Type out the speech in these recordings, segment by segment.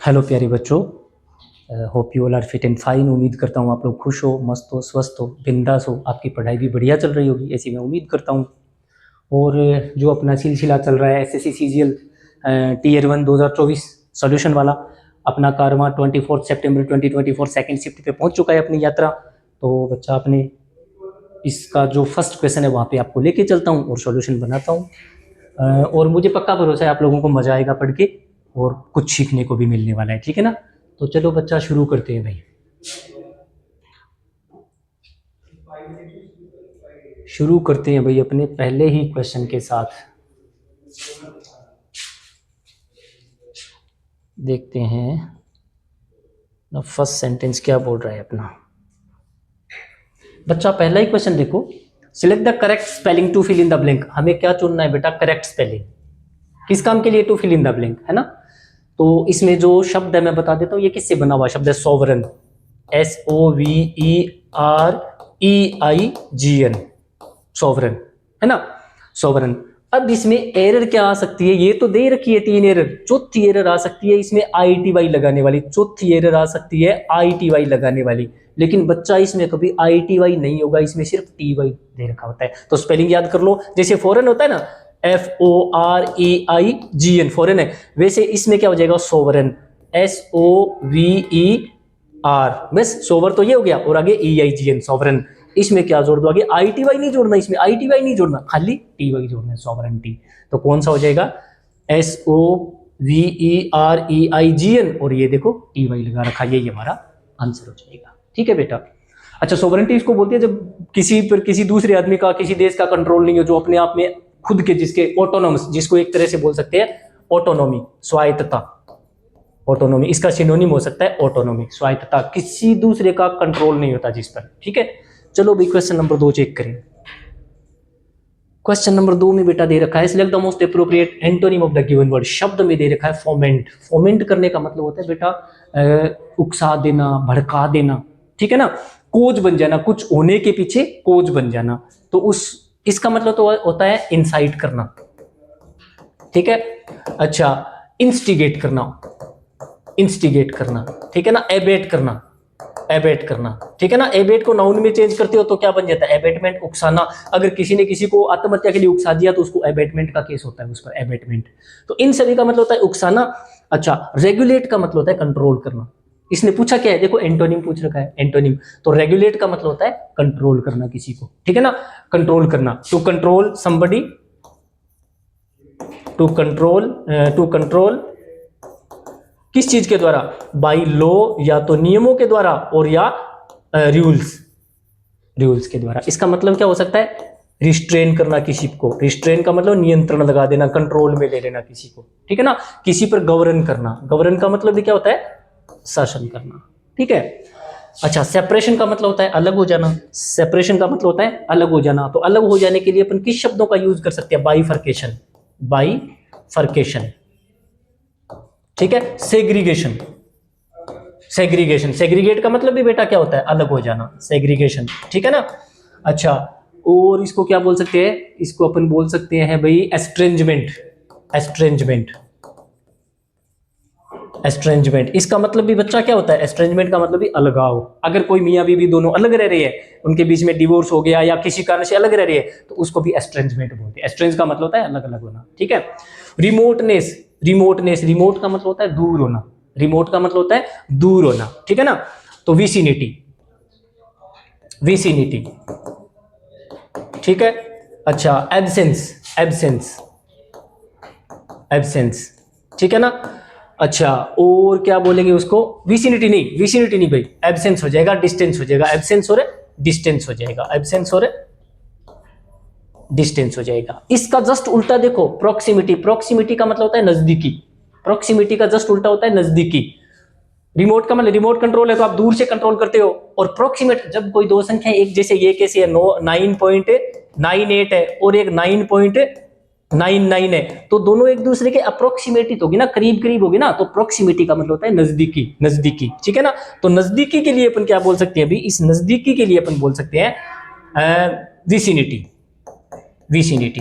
Hello प्यारे बच्चों, hope you all are fit and fine. उम्मीद करता हूँ आप लोग खुश हो, मस्त हो, स्वस्थ हो, बिंदास हो। आपकी पढ़ाई भी बढ़िया चल रही होगी, ऐसी मैं उम्मीद करता हूँ। और जो अपना सिलसिला चल रहा है एसएससी सीजीएल टीयर 1 2024 सॉल्यूशन वाला, अपना कारवा 24 सितंबर 2024 सेकंड शिफ्ट पे पहुंच चुका है अपनी यात्रा। तो बच्चा अपने इसका जो फर्स्ट क्वेश्चन है वहाँ पे आपको लेके चलता हूँ और सॉल्यूशन बनाता हूँ। और मुझे पक्का भरोसा है आप लोगों को मजा आएगा पढ़ के और कुछ सीखने को भी मिलने वाला है, ठीक है ना। तो चलो बच्चा शुरू करते हैं भाई। शुरू करते हैं भाई अपने पहले ही क्वेश्चन के साथ। देखते हैं ना फर्स्ट सेंटेंस क्या बोल रहा है अपना बच्चा। पहला ही क्वेश्चन देखो, select the correct spelling to fill in the blank. हमें क्या चुनना है बेटा? Correct spelling. किस काम के लिए? To fill in the blank, है ना। तो इसमें जो शब्द है मैं बता देता हूँ, ये किससे बना हुआ शब्द है? सोवरन, SOVEREIGN, सोवरन, है ना, सोवरन। अब इसमें एरर क्या आ सकती है? ये तो दे रखी है 3 एरर, चौथी एरर आ सकती है इसमें ITY लगाने वाली। चौथी एरर आ सकती है ITY लगाने वाली, लेकिन बच्चा इसमें कभी ITY नहीं होगा, इसमें सिर्फ TY दे रखा होता है। तो स्पेलिंग याद कर लो, जैसे फॉरेन होता है ना, FOREIGN फॉरेन है, वैसे इसमें क्या हो जाएगा? Sovereign, SOVER। बस सोवर तो ये हो गया, और आगे EIGN सोवरन। इसमें क्या जोड़ दो? आगे ITY नहीं जोड़ना, इसमें ITY नहीं जोड़ना, खाली TY जोड़ना है, सोवरेंटी। तो कौन सा हो जाएगा? SOVEREIGN, और ये देखो TY लगा रखा, यही हमारा आंसर हो जाएगा। ठीक है बेटा। अच्छा, सोवरेंटी इसको बोलती है जब किसी पर किसी दूसरे आदमी का, किसी देश का कंट्रोल नहीं हो, जो अपने आप में खुद के, जिसके ऑटोनोमस, जिसको एक तरह से बोल सकते हैं ऑटोनॉमी, स्वायत्तता। ऑटोनॉमी इसका सिनोनिम हो सकता है ऑटोनॉमी, स्वायत्तता, किसी दूसरे का कंट्रोल नहीं होता जिस पर। ठीक है, चलो भाई क्वेश्चन नंबर 2 चेक करें। क्वेश्चन नंबर 2 में बेटा दे रखा है, select the most appropriate antonym of the given word. शब्द में दे रखा है फोमेंट। फोमेंट करने का मतलब होता है बेटा उकसा देना, भड़का देना, ठीक है ना। कोज बन जाना, कुछ होने के पीछे कोज बन जाना। तो उस इसका मतलब तो होता है इंसाइट करना, ठीक है। अच्छा, इंस्टिगेट करना, इंस्टिगेट करना, ठीक है ना। एबेट करना, एबेट करना, ठीक है ना। एबेट को नाउन में चेंज करते हो तो क्या बन जाता है? एबेटमेंट, उकसाना। अगर किसी ने किसी को आत्महत्या के लिए उकसा दिया तो उसको एबेटमेंट का केस होता है, उस पर एबेटमेंट। तो इन सभी का मतलब होता है उकसाना। अच्छा, रेगुलेट का मतलब होता है कंट्रोल करना। इसने पूछा क्या है? देखो एंटोनिम पूछ रखा है, एंटोनिम। तो रेगुलेट का मतलब होता है कंट्रोल करना किसी को, ठीक है ना, कंट्रोल करना। To control somebody, to control किस चीज के द्वारा? बाई लॉ, या तो नियमों के द्वारा, और या रूल्स के द्वारा। इसका मतलब क्या हो सकता है? रिस्ट्रेन करना किसी को। रिस्ट्रेन का मतलब नियंत्रण लगा देना, कंट्रोल में ले लेना किसी को, ठीक है ना। किसी पर गवर्न करना। गवर्न का मतलब भी क्या होता है? शासन करना, ठीक है। अच्छा, सेपरेशन का मतलब होता है अलग हो जाना। सेपरेशन का मतलब होता है अलग हो जाना। तो अलग हो जाने के लिए अपन किस शब्दों का यूज कर सकते हैं? बाइफर्केशन, बाइफर्केशन, ठीक है। सेग्रीगेशन, सेग्रीगेशन, सेग्रीगेट का मतलब भी बेटा क्या होता है? अलग हो जाना, सेग्रीगेशन, ठीक है ना। अच्छा, और इसको क्या बोल सकते हैं? इसको अपन बोल सकते हैं भाई एस्ट्रेंजमेंट, एस्ट्रेंजमेंट, एस्ट्रेंजमेंट। इसका मतलब भी बच्चा क्या होता है? एस्ट्रेंजमेंट का मतलब भी अलगाव। अगर कोई मियां बीवी दोनों अलग रह रहे हैं, उनके बीच में डिवोर्स हो गया या किसी कारण से अलग रह रही है, तो उसको भी एस्ट्रेंजमेंट बोलते हैं। एस्ट्रेंज का मतलब होता है अलग अलग होना, ठीक है। रिमोटनेस, रिमोटनेस, रिमोट का मतलब होता है दूर होना। रिमोट का मतलब होता है दूर होना, ठीक है ना। तो विसिनिटी, विसिनिटी, ठीक है। अच्छा, एब्सेंस, एब्सेंस, एब्सेंस, ठीक है ना। अच्छा, और क्या बोलेंगे उसको? विसिनिटी नहीं, विसिनिटी नहीं भाई, एब्सेंस हो जाएगा, डिस्टेंस हो जाएगा। एब्सेंस और डिस्टेंस हो जाएगा, एब्सेंस और डिस्टेंस हो जाएगा। इसका जस्ट उल्टा देखो, प्रोक्सिमिटी। प्रोक्सिमिटी का मतलब होता है नजदीकी। प्रोक्सिमिटी का जस्ट उल्टा होता है नजदीकी। रिमोट का मतलब रिमोट कंट्रोल है, तो आप दूर से कंट्रोल करते हो। और प्रोक्सीमेट, जब कोई दो संख्या एक जैसे ये कैसे है, 9.98 है और एक 9.99 है, तो दोनों एक दूसरे के अप्रोक्सीमेट होगी ना, करीब करीब होगी ना। तो प्रोक्सीमिटी का मतलब होता है नजदीकी, नजदीकी, ठीक है ना। तो नजदीकी के लिए अपन क्या बोल सकते हैं अभी? इस नजदीकी के लिए अपन बोल सकते हैं विसिनिटी, विसिनिटी,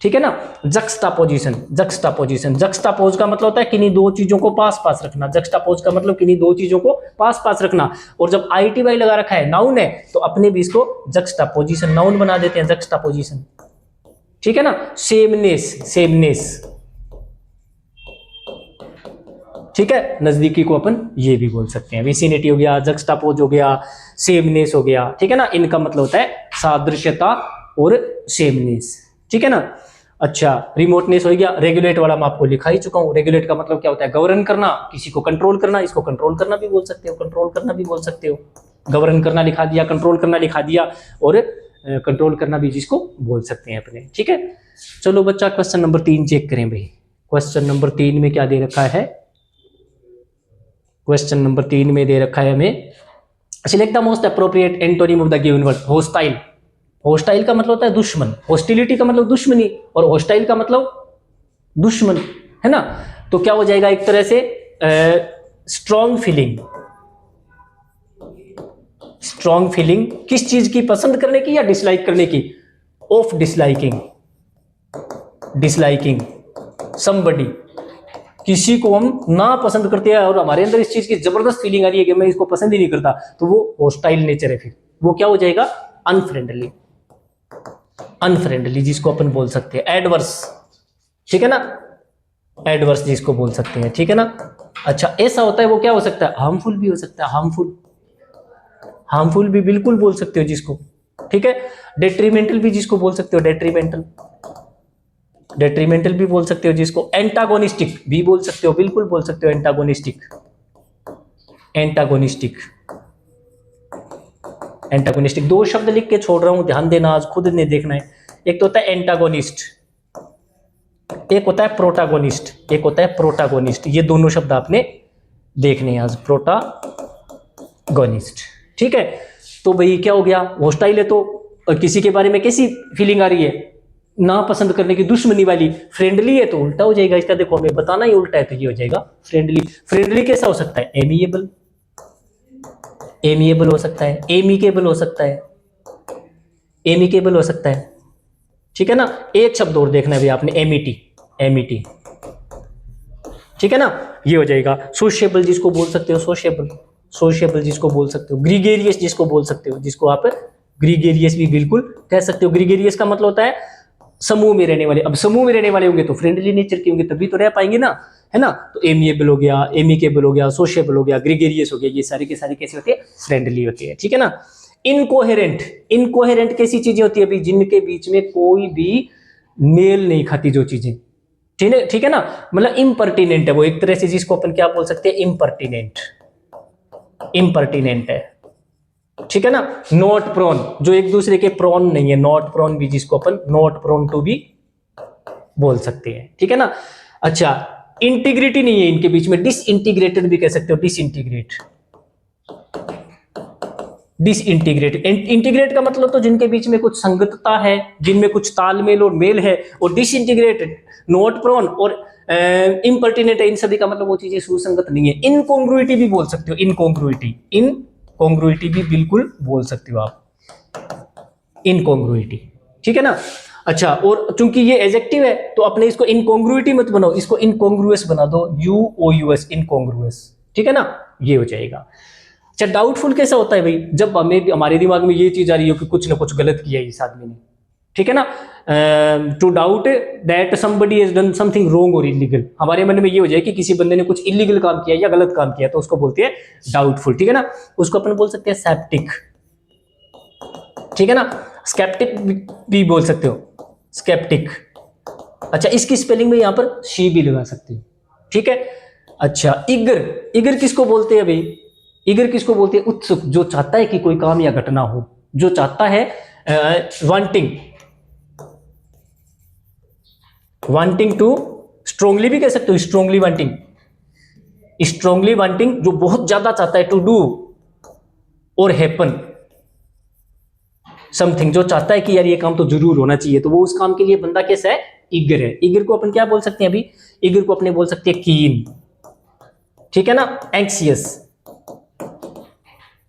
ठीक है ना। जक्स्टापोजिशन, जक्स्टापोजिशन, जक्स्टापोज का मतलब होता है किन्हीं दो चीजों को पास पास रखना। जक्स्टापोज का मतलब किन्हीं दो चीजों को पास पास रखना। और जब ITY लगा रखा है, नाउन है, तो अपने भी इसको जक्स्टापोजिशन नाउन बना देते हैं, जक्स्टापोजिशन, ठीक है ना। सेमनेस, सेमनेस, ठीक है, नजदीकी को अपन ये भी बोल सकते हैं। विसिनिटी हो गया, जक्स्टापोज हो गया, सेमनेस हो गया, ठीक है ना। इनका मतलब होता है सादृश्यता और सेमनेस, ठीक है ना। अच्छा, रिमोटनेस हो गया। रेगुलेट वाला मैं आपको लिखा ही चुका हूं। रेगुलेट का मतलब क्या होता है? गवर्न करना, किसी को कंट्रोल करना। इसको कंट्रोल करना भी बोल सकते हो, कंट्रोल करना भी बोल सकते हो। गवर्न करना लिखा दिया, कंट्रोल करना लिखा दिया, और कंट्रोल करना भी जिसको बोल सकते हैं अपने, ठीक है। चलो बच्चा, क्वेश्चन नंबर 3 चेक करें भाई। क्वेश्चन नंबर 3 में क्या दे रखा है? क्वेश्चन नंबर 3 में दे रखा है हमें, select the most appropriate antonym of the given word. Hostile, hostile का मतलब होता है दुश्मन, हॉस्टिलिटी का मतलब दुश्मनी, और होस्टाइल का मतलब दुश्मन, है ना। तो क्या हो जाएगा? एक तरह से स्ट्रॉन्ग फीलिंग। स्ट्रॉन्ग फीलिंग किस चीज की? पसंद करने की या डिसलाइक करने की? Of disliking, disliking somebody. किसी को हम ना पसंद करते हैं और हमारे अंदर इस चीज की जबरदस्त फीलिंग आ रही है कि मैं इसको पसंद ही नहीं करता, तो वो हॉस्टाइल नेचर है। फिर वो क्या हो जाएगा? अनफ्रेंडली, अनफ्रेंडली जिसको अपन बोल सकते हैं एडवर्स, ठीक है ना। एडवर्स जिसको बोल सकते हैं, ठीक है ना। अच्छा, ऐसा होता है वो क्या हो सकता है? हार्मफुल भी हो सकता है, हार्मफुल, हार्मफुल भी बिल्कुल बोल सकते हो जिसको, ठीक है। डेट्रीमेंटल भी जिसको बोल सकते हो, डेट्रीमेंटल, डेट्रीमेंटल भी बोल सकते हो जिसको। एंटागोनिस्टिक भी बोल सकते हो, बिल्कुल बोल सकते हो एंटागोनिस्टिक, एंटागोनिस्टिक, एंटागोनिस्टिक। दो शब्द लिख के छोड़ रहा हूं, ध्यान देना, आज खुद ने देखना है। एक तो होता है एंटागोनिस्ट, एक होता है प्रोटागोनिस्ट, एक होता है प्रोटागोनिस्ट। ये दोनों शब्द आपने देखने हैं आज, प्रोटागोनिस्ट, ठीक है। तो भाई क्या हो गया? हॉस्टाइल है तो किसी के बारे में कैसी फीलिंग आ रही है? ना पसंद करने की, दुश्मनी वाली। फ्रेंडली है तो उल्टा हो जाएगा इसका, देखो हमें बताना ही उल्टा है, तो ये हो जाएगा फ्रेंडली। फ्रेंडली कैसा हो सकता है? एमिएबल, एमिएबल हो सकता है, एमिकेबल हो सकता है, एमिकेबल हो सकता है, ठीक है ना। एक शब्द और देखना है भाई आपने, एमिटी, एमिटी, ठीक है ना। ये हो जाएगा। सोशिएबल जिसको बोल सकते हो, सोशिएबल, सोशिएबल जिसको बोल सकते हो। ग्रीगेरियस जिसको बोल सकते हो, जिसको आप ग्रीगेरियस भी बिल्कुल कह सकते हो। ग्रीगेरियस का मतलब होता है समूह में रहने वाले। अब समूह में रहने वाले होंगे तो फ्रेंडली नेचर के होंगे, तभी तो रह पाएंगे ना, है ना। तो एमिएबल हो गया, एमिकेबल हो गया, सोशिएबल हो गया, ग्रीगेरियस हो गया, ये सारे के सारे कैसे होते हैं? फ्रेंडली होते हैं, ठीक है ना। इनकोहेरेंट, इनकोहेरेंट कैसी चीजें होती है? जिनके बीच में कोई भी मेल नहीं खाती जो चीजें, ठीक है, ठीक है ना। मतलब इम्पर्टिनेंट है वो एक तरह से, जिसको अपन क्या बोल सकते हैं? इम्पर्टिनेंट, इम्पर्टिनेंट है, ठीक है ना। नॉट प्रोन, जो एक दूसरे के प्रोन नहीं है, नॉट प्रोन भी जिसको अपन नॉट प्रोन टू भी बोल सकते हैं, ठीक है ना। अच्छा, इंटीग्रिटी नहीं है इनके बीच में, डिसइंटीग्रेटेड भी कह सकते हो, डिसइंटीग्रेट, डिसइंटीग्रेटेड। इंटीग्रेट का मतलब तो जिनके बीच में कुछ संगतता है, जिनमें कुछ तालमेल और मेल है, और डिसइंटीग्रेटेड, नॉट प्रोन और इम्पर्टिनेंट है, इन सभी का मतलब वो चीजें सुसंगत नहीं है। इनकॉन्ग्रुइटी भी बोल सकते हो, इनकॉन्ग्रुइटी, इनकॉन्ग्रुइटी भी बिल्कुल बोल सकते हो आप, इनकॉन्ग्रुइटी, ठीक है ना। अच्छा, और चूंकि ये एडजेक्टिव है तो अपने इसको इनकॉन्ग्रुइटी मत बनाओ, इसको इनकॉन्ग्रुअस बना दो, UOUS, इनकॉन्ग्रुअस, ठीक है ना। ये हो जाएगा। अच्छा, डाउटफुल कैसा होता है भाई? जब हमें हमारे दिमाग में ये चीज आ रही हो कि कुछ ना कुछ गलत किया है इस आदमी ने, ठीक है ना। To doubt that somebody has done something wrong और इलीगल, हमारे मन में ये हो जाए कि किसी बंदे ने कुछ इलीगल काम किया या गलत काम किया, तो उसको बोलते हैं डाउटफुल, ठीक है ना। उसको अपन बोल सकते हैं सेप्टिक, ठीक है ना। स्केप्टिक भी बोल सकते हो, स्केप्टिक। अच्छा, इसकी स्पेलिंग में यहां पर शी भी लगा सकते हो, ठीक है। अच्छा, इगर, इगर किसको बोलते हैं भाई? इगर किसको बोलते हैं? उत्सुक, जो चाहता है कि कोई काम या घटना हो, जो चाहता है, वांटिंग, वांटिंग टू, स्ट्रांगली भी कह सकते हो, स्ट्रांगली वांटिंग, स्ट्रांगली वांटिंग, जो बहुत ज्यादा चाहता है, टू डू और हैपन समथिंग, जो चाहता है कि यार ये काम तो जरूर होना चाहिए, तो वो उस काम के लिए बंदा कैसा है? ईगर है। ईगर को अपन क्या बोल सकते हैं अभी? ईगर को अपने बोल सकते हैं कीन, ठीक है ना। एंक्सियस,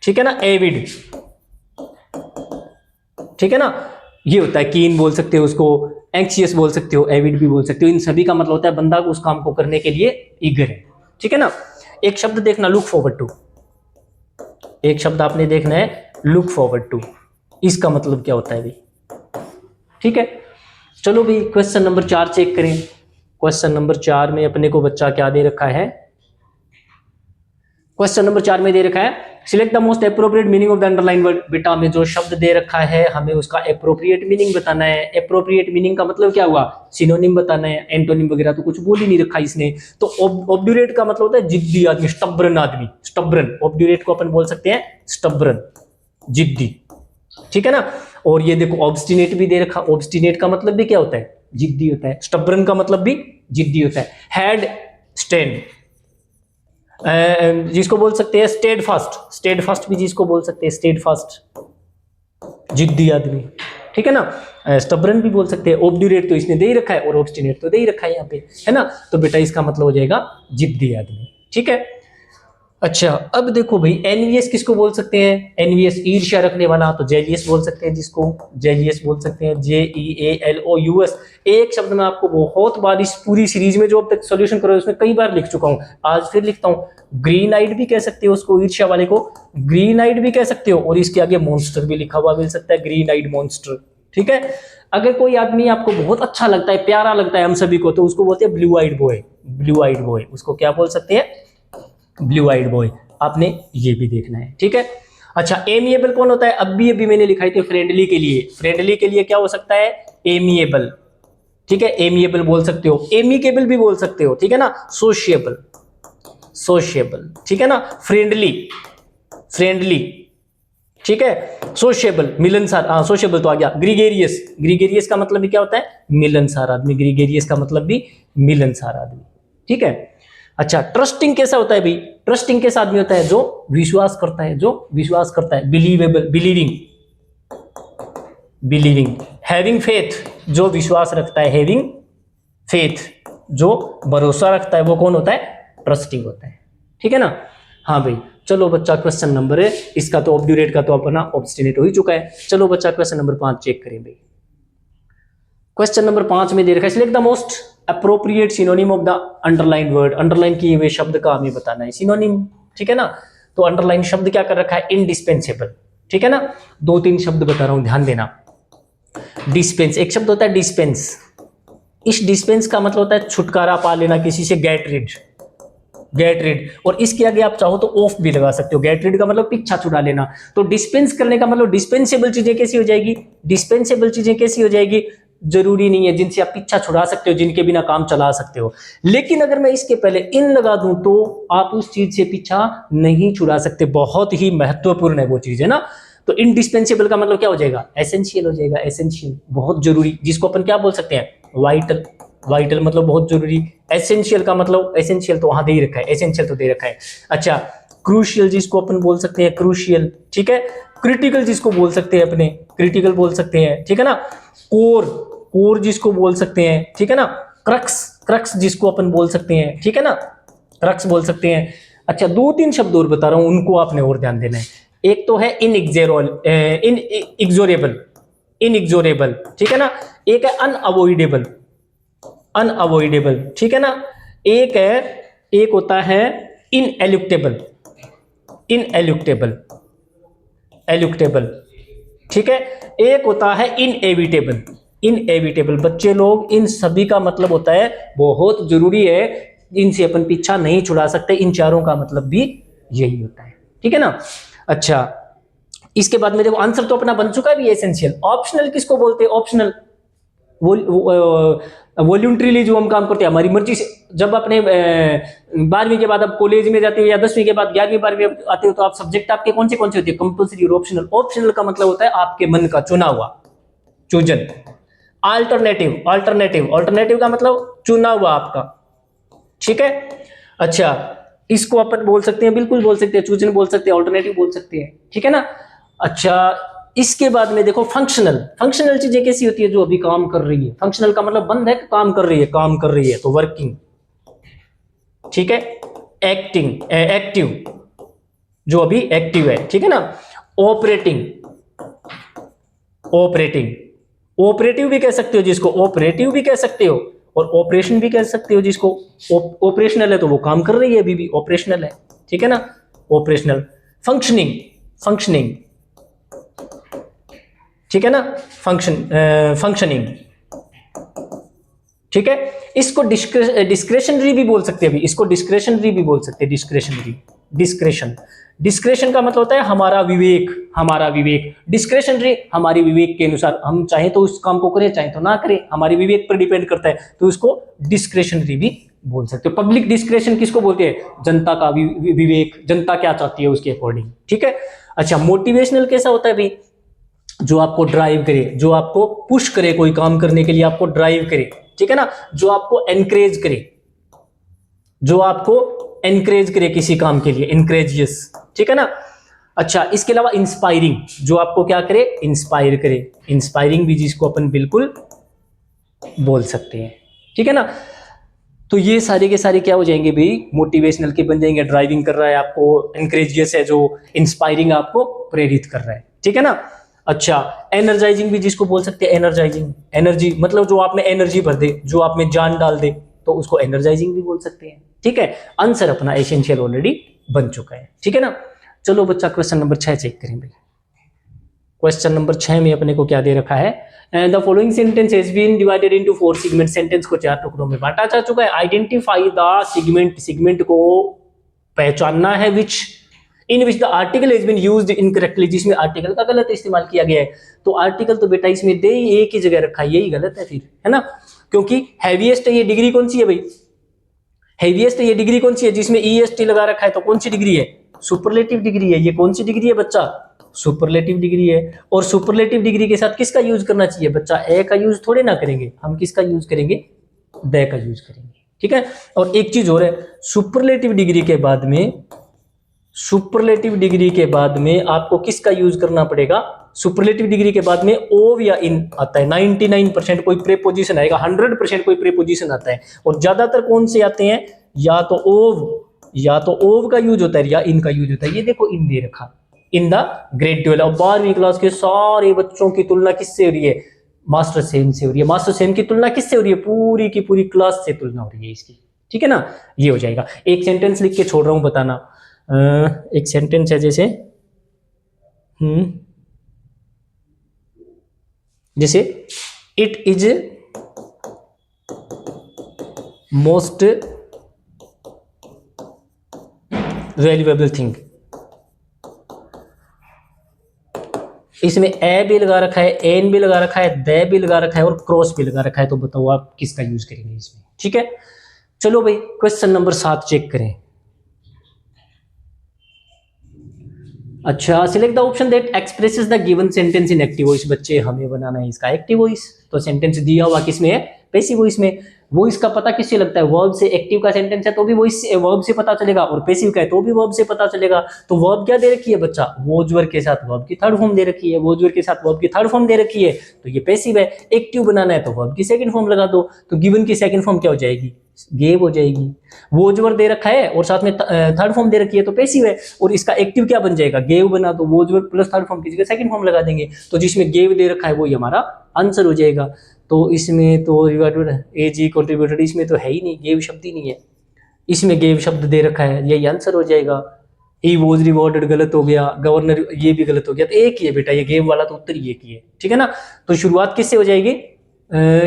ठीक है ना। एविड, ठीक है ना। ये होता है कीन बोल सकते हो उसको, एंक्सियस बोल सकते हो, एविड भी बोल सकते हो। इन सभी का मतलब होता है बंदा उस काम को करने के लिए ईगर है, ठीक है ना। एक शब्द देखना लुक फॉरवर्ड टू, एक शब्द आपने देखना है लुक फॉरवर्ड टू, इसका मतलब क्या होता है भाई, ठीक है। चलो भाई क्वेश्चन नंबर 4 चेक करें। क्वेश्चन नंबर 4 में अपने को बच्चा क्या दे रखा है, क्वेश्चन नंबर 4 में दे रखा है select the most appropriate meaning of the underline word. बेटा हमें जो शब्द दे रखा है हमें उसका एप्रोप्रिएट मीनिंग बताना है। एप्रोप्रिएट मीनिंग का मतलब क्या हुआ, सिनोनिम बताना है, एंटोनिम वगैरह तो कुछ बोल ही नहीं रखा इसने। तो ऑब्ड्यूरेट का मतलब होता है जिद्दी आदमी, स्टबरन आदमी, स्टबरन, ऑब्ड्यूरेट को अपन बोल सकते हैं स्टबरन, जिद्दी, ठीक है ना। और ये देखो ऑब्स्टिनेट भी दे रखा, ऑब्स्टिनेट का मतलब भी क्या होता है, जिद्दी होता है। स्टबरन का मतलब भी जिद्दी होता है। हैड स्टैंड, जिसको बोल सकते हैं स्टेड फास्ट, स्टेड फास्ट भी जिसको बोल सकते हैं स्टेड फास्ट, जिद्दी आदमी, ठीक है ना। स्टबरन भी बोल सकते हैं। ऑब्ड्यूरेट तो इसने दे ही रखा है और ऑब्स्टिनेट तो दे ही रखा है यहाँ पे, है ना। तो बेटा इसका मतलब हो जाएगा जिद्दी आदमी, ठीक है। अच्छा अब देखो भाई एनवीएस किसको बोल सकते हैं, एनवीएस ईर्ष्या रखने वाला, तो जेलियस बोल सकते हैं जिसको, जेलियस बोल सकते हैं, JEALOUS। एक शब्द मैं आपको बहुत बार इस पूरी सीरीज में जो अब तक सॉल्यूशन करो उसमें कई बार लिख चुका हूं, आज फिर लिखता हूं। ग्रीन आइड भी कह सकते हो उसको, ईर्ष्या वाले को ग्रीन आइड भी कह सकते हो, और इसके आगे मॉन्स्टर भी लिखा हुआ मिल सकता है, ग्रीन आइड मॉन्स्टर, ठीक है। अगर कोई आदमी आपको बहुत अच्छा लगता है, प्यारा लगता है हम सभी को, तो उसको बोलते हैं blue eyed boy, blue eyed boy, उसको क्या बोल सकते हैं, ब्लू आइड बॉय। आपने ये भी देखना है, ठीक है। अच्छा एमिएबल कौन होता है, अभी मैंने लिखाई थी फ्रेंडली के लिए, फ्रेंडली के लिए क्या हो सकता है, एमिएबल, ठीक है, एमिएबल बोल सकते हो, एमिकेबल भी बोल सकते हो, ठीक है ना। सोशिएबल, सोशिएबल, ठीक है ना। फ्रेंडली, फ्रेंडली, ठीक है। सोशिएबल, मिलनसार, हाँ सोशिएबल तो आ गया। ग्रीगेरियस, ग्रीगेरियस का मतलब भी क्या होता है, मिलनसार आदमी, ग्रीगेरियस का मतलब भी मिलनसार आदमी, ठीक है। अच्छा ट्रस्टिंग कैसा होता है भाई, ट्रस्टिंग कैसा आदमी होता है, जो विश्वास करता है, जो विश्वास करता है। Believable, believing, believing. Having faith, जो विश्वास रखता है, हैविंग फेथ, जो भरोसा रखता है, वो कौन होता है, ट्रस्टिंग होता है, ठीक है ना। हाँ भाई चलो बच्चा क्वेश्चन नंबर है इसका तो ऑब्ड्यूरेट का तो अपना ऑब्स्टिनेट हो ही चुका है। चलो बच्चा क्वेश्चन नंबर 5 चेक करें भाई। क्वेश्चन नंबर 5 में दे रखा है select the most appropriate synonym of the underline word. Underline किए हुए शब्द का हमें बताना है सिनोनिम, ठीक है ना। तो अंडरलाइन शब्द क्या कर रखा है, इंडिस्पेंसेबल, ठीक है ना। 2-3 शब्द बता रहा हूं ध्यान देना। डिस्पेंस, एक शब्द होता है डिस्पेंस, इस डिस्पेंस का मतलब होता है छुटकारा पा लेना किसी से, गेट रिड, गेट रिड। और इसके आगे आप चाहो तो ऑफ भी लगा सकते हो, गेट रिड का मतलब पीछा छुड़ा लेना। तो डिस्पेंस करने का मतलब डिस्पेंसेबल चीजें कैसी हो जाएगी, डिस्पेंसेबल चीजें कैसी हो जाएगी, जरूरी नहीं है जिनसे आप पीछा छुड़ा सकते हो, जिनके बिना काम चला सकते हो। लेकिन अगर मैं इसके पहले इन लगा दूं तो आप उस चीज से पीछा नहीं छुड़ा सकते, बहुत ही महत्वपूर्ण है वो चीज, है ना। तो इनडिस्पेंसेबल का मतलब क्या हो जाएगा, एसेंशियल हो जाएगा, एसेंशियल बहुत जरूरी, जिसको अपन क्या बोल सकते हैं, वाइटल, वाइटल मतलब बहुत जरूरी। एसेंशियल का मतलब, एसेंशियल तो वहां दे ही रखा है, एसेंशियल तो दे रखा है। अच्छा क्रूशियल जिसको अपन बोल सकते हैं, क्रूशियल, ठीक है। क्रिटिकल जिसको बोल सकते हैं अपने, क्रिटिकल बोल सकते हैं, ठीक है ना। कोर, कोर जिसको बोल सकते हैं, ठीक है ना। क्रक्स, क्रक्स जिसको अपन बोल सकते हैं, ठीक है ना, क्रक्स बोल सकते हैं। अच्छा 2-3 शब्द और बता रहा हूं, उनको आपने और ध्यान देना है। एक तो है इनएक्सोरेबल, इनएक्सोरेबल, ठीक है ना। एक है अनअवॉइडेबल, अनअवॉइडेबल, ठीक है ना। एक है, एक होता है इनएलुक्टेबल, इनएलुक्टेबल, एलुक्टेबल, ठीक है। एक होता है इनएविटेबल, इनएविटेबल। बच्चे लोग इन सभी का मतलब होता है बहुत जरूरी है, इनसे अपन पीछा नहीं छुड़ा सकते, इन चारों का मतलब भी यही होता है, ठीक है ना। अच्छा इसके बाद में देखो आंसर तो अपना बन चुका है भी, एसेंशियल। ऑप्शनल किसको बोलते हैं, ऑप्शनल वॉल्यूंटरीली जो हम काम करते हैं हमारी मर्जी से। जब अपने 12वीं के बाद आप कॉलेज में जाते हो या 10वीं के बाद 11वीं 12वीं आते हो तो आप सब्जेक्ट आपके कौन से होते हैं, कंपल्सरी और ऑप्शनल। ऑप्शनल का मतलब होता है आपके मन का चुना हुआ, चूजन। अल्टरनेटिव, अल्टरनेटिव, अल्टरनेटिव का मतलब चुना हुआ आपका, ठीक है। अच्छा इसको अपन बोल सकते हैं, बिल्कुल बोल सकते हैं, चूजन बोल सकते हैं, अल्टरनेटिव बोल सकते हैं, ठीक है ना। अच्छा इसके बाद में देखो फंक्शनल, फंक्शनल चीजें कैसी होती है, जो अभी काम कर रही है। फंक्शनल का मतलब बंद है कि काम कर रही है, काम कर रही है तो वर्किंग, ठीक है। एक्टिंग, एक्टिव, जो अभी एक्टिव है, ठीक है ना। ऑपरेटिंग, ऑपरेटिंग, ऑपरेटिव भी कह सकते हो जिसको, ऑपरेटिव भी कह सकते हो, और ऑपरेशन भी कह सकते हो जिसको। ऑपरेशनल है तो वो काम कर रही है, अभी भी ऑपरेशनल है, ठीक है ना, ऑपरेशनल। फंक्शनिंग, फंक्शनिंग, ठीक है ना, फंक्शनिंग, ठीक है। इसको डिस्क्रेशनरी भी बोल सकते हैं, अभी इसको डिस्क्रेशनरी भी बोल सकते हैं, डिस्क्रेशनरी, डिस्क्रेशन। डिस्क्रेशन का मतलब होता है हमारा विवेक, हमारा विवेक। डिस्क्रेशनरी हमारी विवेक के अनुसार, हम चाहे तो उस काम को करें चाहे तो ना करें, हमारे विवेक पर डिपेंड करता है, तो उसको डिस्क्रेशनरी भी बोल सकते हो। पब्लिक डिस्क्रेशन किसको बोलते हैं, जनता का विवेक, जनता क्या चाहती है उसके अकॉर्डिंग, ठीक है। अच्छा, मोटिवेशनल कैसा होता है भाई, जो आपको ड्राइव करे, जो आपको पुश करे कोई काम करने के लिए, आपको ड्राइव करे, ठीक है ना, जो आपको एनकरेज करे, जो आपको एनकरेज करे किसी काम के लिए, एनकरेजियस, ठीक है ना। अच्छा, इसके अलावा इंस्पायरिंग, जो आपको क्या करे, इंस्पायर करे, इंस्पायरिंग भी जिसको अपन बिल्कुल बोल सकते हैं, ठीक है ना। तो ये सारे के सारे क्या हो जाएंगे भाई, मोटिवेशनल के बन जाएंगे। ड्राइविंग कर रहा है आपको, एनकरेजियस है, जो इंस्पायरिंग आपको प्रेरित कर रहा है, ठीक है ना। अच्छा, एनर्जाइजिंग भी जिसको बोल सकते हैं, एनर्जाइजिंग, एनर्जी मतलब जो आप में एनर्जी भर दे, जो आप में जान डाल दे, तो उसको एनर्जाइजिंग भी बोल सकते हैं, ठीक है। आंसर अपना एसेंशियल ऑलरेडी बन चुका है, ठीक है ना। चलो बच्चा, क्वेश्चन नंबर 6 चेक करें भाई। क्वेश्चन नंबर 6 में अपने को क्या दे रखा है, the following sentence has been divided into 4 segment. Sentence को 4 टुकड़ों में बांटा जा चुका है। आइडेंटिफाई द सेगमेंट, सेगमेंट को पहचानना है, which in which the article has been used incorrectly, जिसमें आर्टिकल का गलत इस्तेमाल किया गया है। तो आर्टिकल तो बेटा इसमें दे ही एक ही जगह रखा है, यही गलत है फिर, है ना, क्योंकि हैवीएस्ट है, ये डिग्री कौन सी है भाई, हैवीएस्ट है ये डिग्री कौन सी है, जिसमें ईएसटी लगा रखा है, तो कौन सी डिग्री है, सुपरलेटिव डिग्री है। ये कौन सी डिग्री है बच्चा, सुपरलेटिव डिग्री है। और सुपरलेटिव डिग्री के साथ किसका यूज करना चाहिए बच्चा, ए का यूज थोड़े ना करेंगे हम, किसका यूज करेंगे, द का यूज करेंगे, ठीक है। और एक चीज और है, सुपरलेटिव डिग्री के बाद में, सुपरलेटिव डिग्री के बाद में आपको किसका यूज करना पड़ेगा, सुपरलेटिव डिग्री के बाद में ओव या इन आता है। 99% कोई प्रेपोजिशन आएगा, 100% कोई प्रेपोजिशन आता है, और ज्यादातर कौन से आते हैं, या तो ओव, या तो ओव का यूज होता है, या इन का यूज होता है। ये देखो इन दे रखा, इन द ग्रेड 12। और 12वीं क्लास के सारे बच्चों की तुलना किससे हो रही है, मास्टर सेम से हो रही है। मास्टर सेम की तुलना किससे हो रही है, पूरी की पूरी क्लास से तुलना हो रही है इसकी, ठीक है ना। ये हो जाएगा। एक सेंटेंस लिख के छोड़ रहा हूं, बताना। एक सेंटेंस है जैसे जैसे it is most valuable thing. इसमें ए भी लगा रखा है, एन भी लगा रखा है, दे भी लगा रखा है, और क्रॉस भी लगा रखा है। तो बताओ आप किसका यूज करेंगे इसमें, ठीक है। चलो भाई, क्वेश्चन नंबर 7 चेक करें। अच्छा, select the option that expresses the given sentence in active voice. बच्चे हमें बनाना है इसका एक्टिव वॉइस। तो सेंटेंस दिया हुआ किसमें है, पैसिव वॉइस में। वॉइस का पता किससे लगता है, वर्ब से। एक्टिव का सेंटेंस है तो भी वॉइस से, वर्ब से पता चलेगा, और पैसिव का है तो भी वर्ब से पता चलेगा। तो वर्ब क्या दे रखी है बच्चा, वॉज वर्ब के साथ वर्ब की थर्ड फॉर्म दे रखी है, वॉज वर्ब के साथ वर्ब की थर्ड फॉर्म दे रखी है, तो ये पैसिव है। एक्टिव बनाना है तो वर्ब की सेकंड फॉर्म लगा दो, तो गिवन की सेकंड फॉर्म क्या हो जाएगी, गेव हो जाएगी। वॉज वर्ब दे रखा है और साथ में थर्ड फॉर्म दे रखी है, तो पैसिव है। और इसका एक्टिव क्या बन जाएगा, गेव बना, तो was verb plus third form की जगह सेकंड फॉर्म लगा देंगे, तो जिसमें गेव दे रखा है वही हमारा आंसर हो जाएगा। तो इसमें तो एजी कंट्रीब्यूटेड, इसमें तो है ही नहीं, गेव शब्द ही नहीं है, इसमें गेव शब्द दे रखा है, यही आंसर हो जाएगा। ही वॉज रिवॉर्डेड गलत हो गया, गवर्नर ये भी गलत हो गया, तो एक ही है बेटा, ये गेव वाला तो उत्तर ही एक ही है, ठीक है ना। तो शुरुआत किससे हो जाएगी,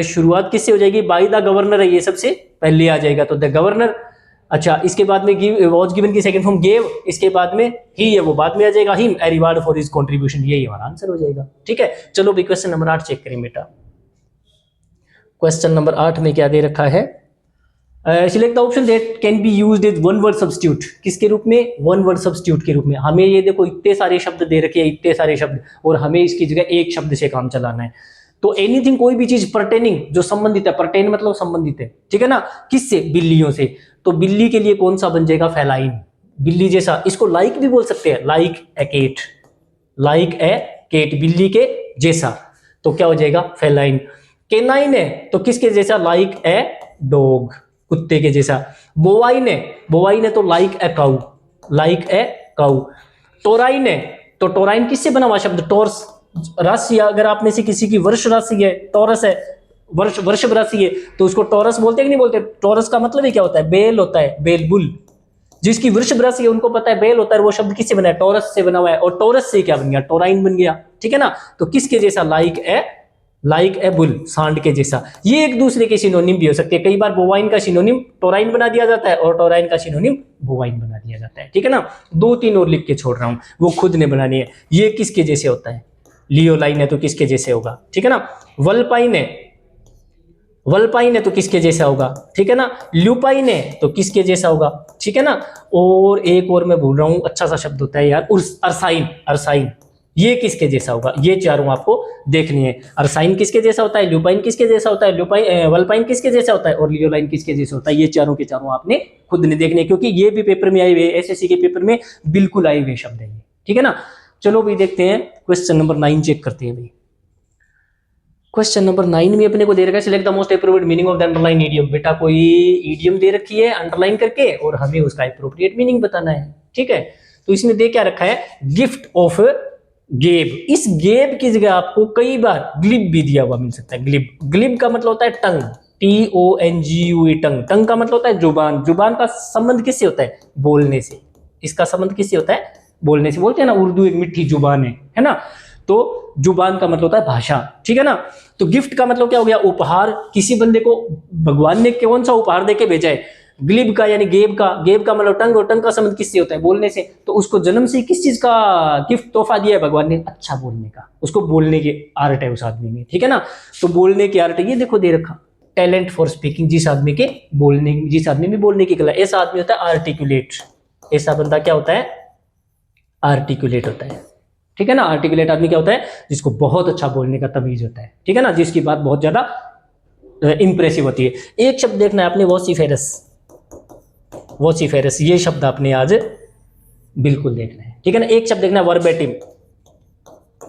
शुरुआत किससे हो जाएगी, बाय द गवर्नर है, ये सबसे पहले आ जाएगा, तो द गवर्नर। अच्छा, इसके बाद में गिव, वॉज गिवन की सेकंड फॉर्म गेव, इसके बाद में ही है वो बाद में आ जाएगा, him a reward for his contribution, यही हमारा आंसर हो जाएगा, ठीक है। चलो भी क्वेश्चन नंबर 8 चेक करें बेटा। क्वेश्चन नंबर 8 में क्या दे रखा है, select the option that can be used as one word substitute. किसके रूप में, वन वर्ड सब्स्टिट्यूट के रूप में। हमें ये देखो इतने सारे शब्द दे रखे हैं, इतने सारे शब्द, और हमें इसकी जगह एक शब्द से काम चलाना है। तो एनीथिंग, कोई भी चीज परटेनिंग, जो संबंधित है, परटेन मतलब संबंधित है, ठीक है ना, किससे, बिल्लियों से। तो बिल्ली के लिए कौन सा बन जाएगा, फेलाइन, बिल्ली जैसा। इसको लाइक भी बोल सकते हैं, like a cat, like a cat, बिल्ली के जैसा, तो क्या हो जाएगा, फेलाइन। केनाइन है तो किसके जैसा, लाइक ए डॉग, कुत्ते के जैसा। बोवाइन है, बोवाइन है तो like a cow, like a cow. Taurine है तो टोराइन किससे बना हुआ शब्द, टॉर्स, राशि अगर आप में से किसी की वर्ष राशि है, टॉरस है, वर्षभ राशि है, तो उसको टॉरस बोलते हैं कि नहीं बोलते? टॉरस का मतलब ही क्या होता है? बेल होता है, बेल बुल। जिसकी वृषभ राशि है उनको पता है बेल होता है, वो शब्द किससे बना है? टॉरस से बना हुआ है। और टॉरस से क्या बन गया? टोराइन बन गया, ठीक है ना। तो किसके जैसा? लाइक ए बुल, सांड के जैसा। ये एक दूसरे के सिनोनिम भी हो सकते हैं। कई बार बोवाइन का सिनोनिम टोराइन बना दिया जाता है और टोराइन का सिनोनिम बोवाइन बना दिया जाता है, ठीक है ना। 2-3 और लिख के छोड़ रहा हूं, वो खुद ने बनानी है। ये किसके जैसे होता है? लियोलाइन है तो किसके जैसे होगा, ठीक है ना। वल्पाइन है तो किसके जैसा होगा, ठीक है ना। ल्यूपाइन है तो किसके जैसा होगा, ठीक है ना। और एक और मैं भूल रहा हूं, अच्छा सा शब्द होता है यार, अरसाइन। ये किसके जैसा होगा? ये चारों आपको देखनी है। अरसाइन किसके जैसा होता है? ल्यूपाइन किसके जैसा होता है? वल्पाइन किसके जैसा होता है? और लियोलाइन किसके जैसा होता है? ये चारों के चारों आपने खुद ने देखने, क्योंकि ये भी पेपर में आए हुए, एसएससी के पेपर में बिल्कुल आए हुए शब्द है, ठीक है ना। चलो भाई देखते हैं क्वेश्चन नंबर 9 चेक करते हैं भाई। क्वेश्चन नंबर 9 में अपने को दे रखा है select the most appropriate meaning of the underline idiom. बेटा कोई इडियम दे रखी है अंडरलाइन करके और हमें उसका अप्रोप्रिएट मीनिंग बताना है, ठीक है। तो इसमें दे क्या रखा है? गिफ्ट ऑफ गेब। इस गेब की जगह आपको कई बार ग्लिब भी दिया हुआ मिल सकता है। ग्लिब का मतलब होता है टंग, TONGUE, टंग का मतलब होता है जुबान। जुबान का संबंध किससे होता है? बोलने से। इसका संबंध किससे होता है? बोलने से। बोलते हैं ना उर्दू एक मिठी जुबान है ना। तो जुबान का मतलब होता है भाषा, ठीक है ना। तो गिफ्ट का मतलब क्या हो गया? उपहार। किसी बंदे को भगवान ने कौन सा उपहार देके भेजा है? ग्लिब का यानी गेब का मतलब टंग, और टंग का संबंध किससे होता है? बोलने से। तो उसको जन्म से किस चीज का गिफ्ट तोहफा दिया है भगवान ने? अच्छा बोलने का। उसको बोलने की आर्ट है उस आदमी में, ठीक है ना। तो बोलने की आर्ट है, ये देखो दे रखा, टैलेंट फॉर स्पीकिंग। जिस आदमी में बोलने की कला, ऐसा आदमी होता है आर्टिकुलेट। ऐसा बंदा क्या होता है? आर्टिकुलेट होता है, ठीक है ना। आर्टिकुलेट आदमी क्या होता है? जिसको बहुत अच्छा बोलने का तमीज होता है, ठीक है ना। जिसकी बात बहुत ज्यादा इंप्रेसिव होती है। एक शब्द देखना है आपने, वोसिफेरस। ये शब्द आपने आज बिल्कुल देखना है, ठीक है ना। एक शब्द देखना है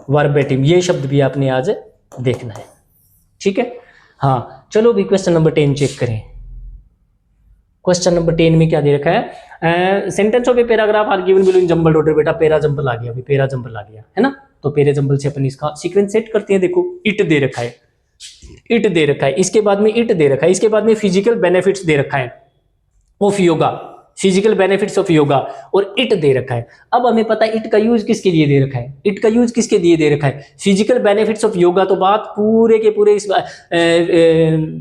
वर्बेटिम। ये शब्द भी आपने आज देखना है, ठीक है। हाँ चलो भी क्वेश्चन नंबर 10 चेक करें। क्वेश्चन नंबर 10 में क्या दे रखा है? Sentence of a paragraph are given below in jumble order. बेटा पैरा जंबल आ गया, अभी पैरा जंबल आ गया है ना। तो पैरा जंबल से अपन इसका सीक्वेंस सेट करते हैं। देखो इट दे रखा है, इसके बाद में इट दे रखा है, इसके बाद में फिजिकल बेनिफिट्स दे रखा है of yoga, physical benefits of yoga, और इट दे रखा है। अब हमें पता है इट का यूज किसके लिए दे रखा है? Physical benefits of yoga. तो बात पूरे के पूरे इस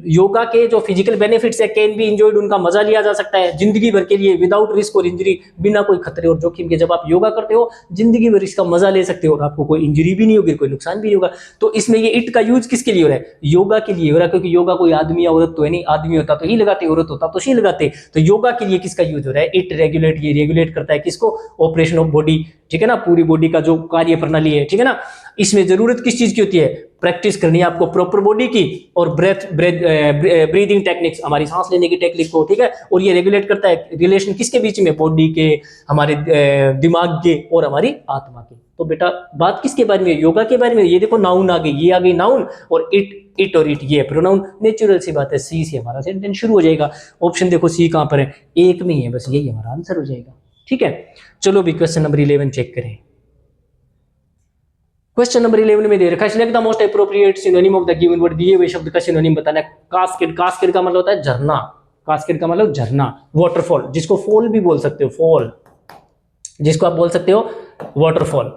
योगा के जो फिजिकल बेनिफिट्स है, कैन बी एंजॉयड, उनका मजा लिया जा सकता है जिंदगी भर के लिए, विदाउट रिस्क और इंजरी, बिना कोई खतरे और जोखिम के। जब आप योगा करते हो जिंदगी भर इसका मजा ले सकते हो और आपको कोई इंजरी भी नहीं होगी, कोई नुकसान भी नहीं होगा। तो इसमें ये इट का यूज किसके लिए हो रहा है? योगा के लिए हो रहा है, क्योंकि योगा कोई आदमी या औरत तो है नहीं। आदमी होता तो ही लगाते, औरत होता तो ही लगाते। तो योगा के लिए किसका यूज हो रहा है? It regulate. ये रेगुलेट करता है किसको? ऑपरेशन ऑफ बॉडी, ठीक है ना। पूरी बॉडी का जो कार्य प्रणाली है, ठीक है ना। इसमें जरूरत किस चीज की होती है? प्रैक्टिस करनी है आपको प्रॉपर बॉडी की, और ब्रीदिंग टेक्निक्स, हमारी सांस लेने की टेक्निक को, ठीक है। और ये रेगुलेट करता है रिलेशन किसके बीच में? बॉडी के, हमारे दिमाग के और हमारी आत्मा के। तो बेटा बात किसके बारे में? योगा के बारे में। ये देखो नाउन आ गई, ये आ गई नाउन, और इट और इट ये प्रोनाउन। नेचुरल सी बात है, सी से हमारा सेंटेंस शुरू हो जाएगा। ऑप्शन देखो सी कहां पर है? एक में ही है, बस यही हमारा आंसर हो जाएगा, ठीक है। चलो भी क्वेश्चन नंबर 11 चेक करें। क्वेश्चन नंबर 11 में दे रखा है select the most appropriate synonym of the given word. दिए हुए शब्द का सिनोनिम बताना है। कास्केड का मतलब होता है झरना। कास्केड का मतलब झरना। वाटरफॉल, जिसको फॉल भी बोल सकते हो, फॉल, जिसको आप बोल सकते हो वाटरफॉल,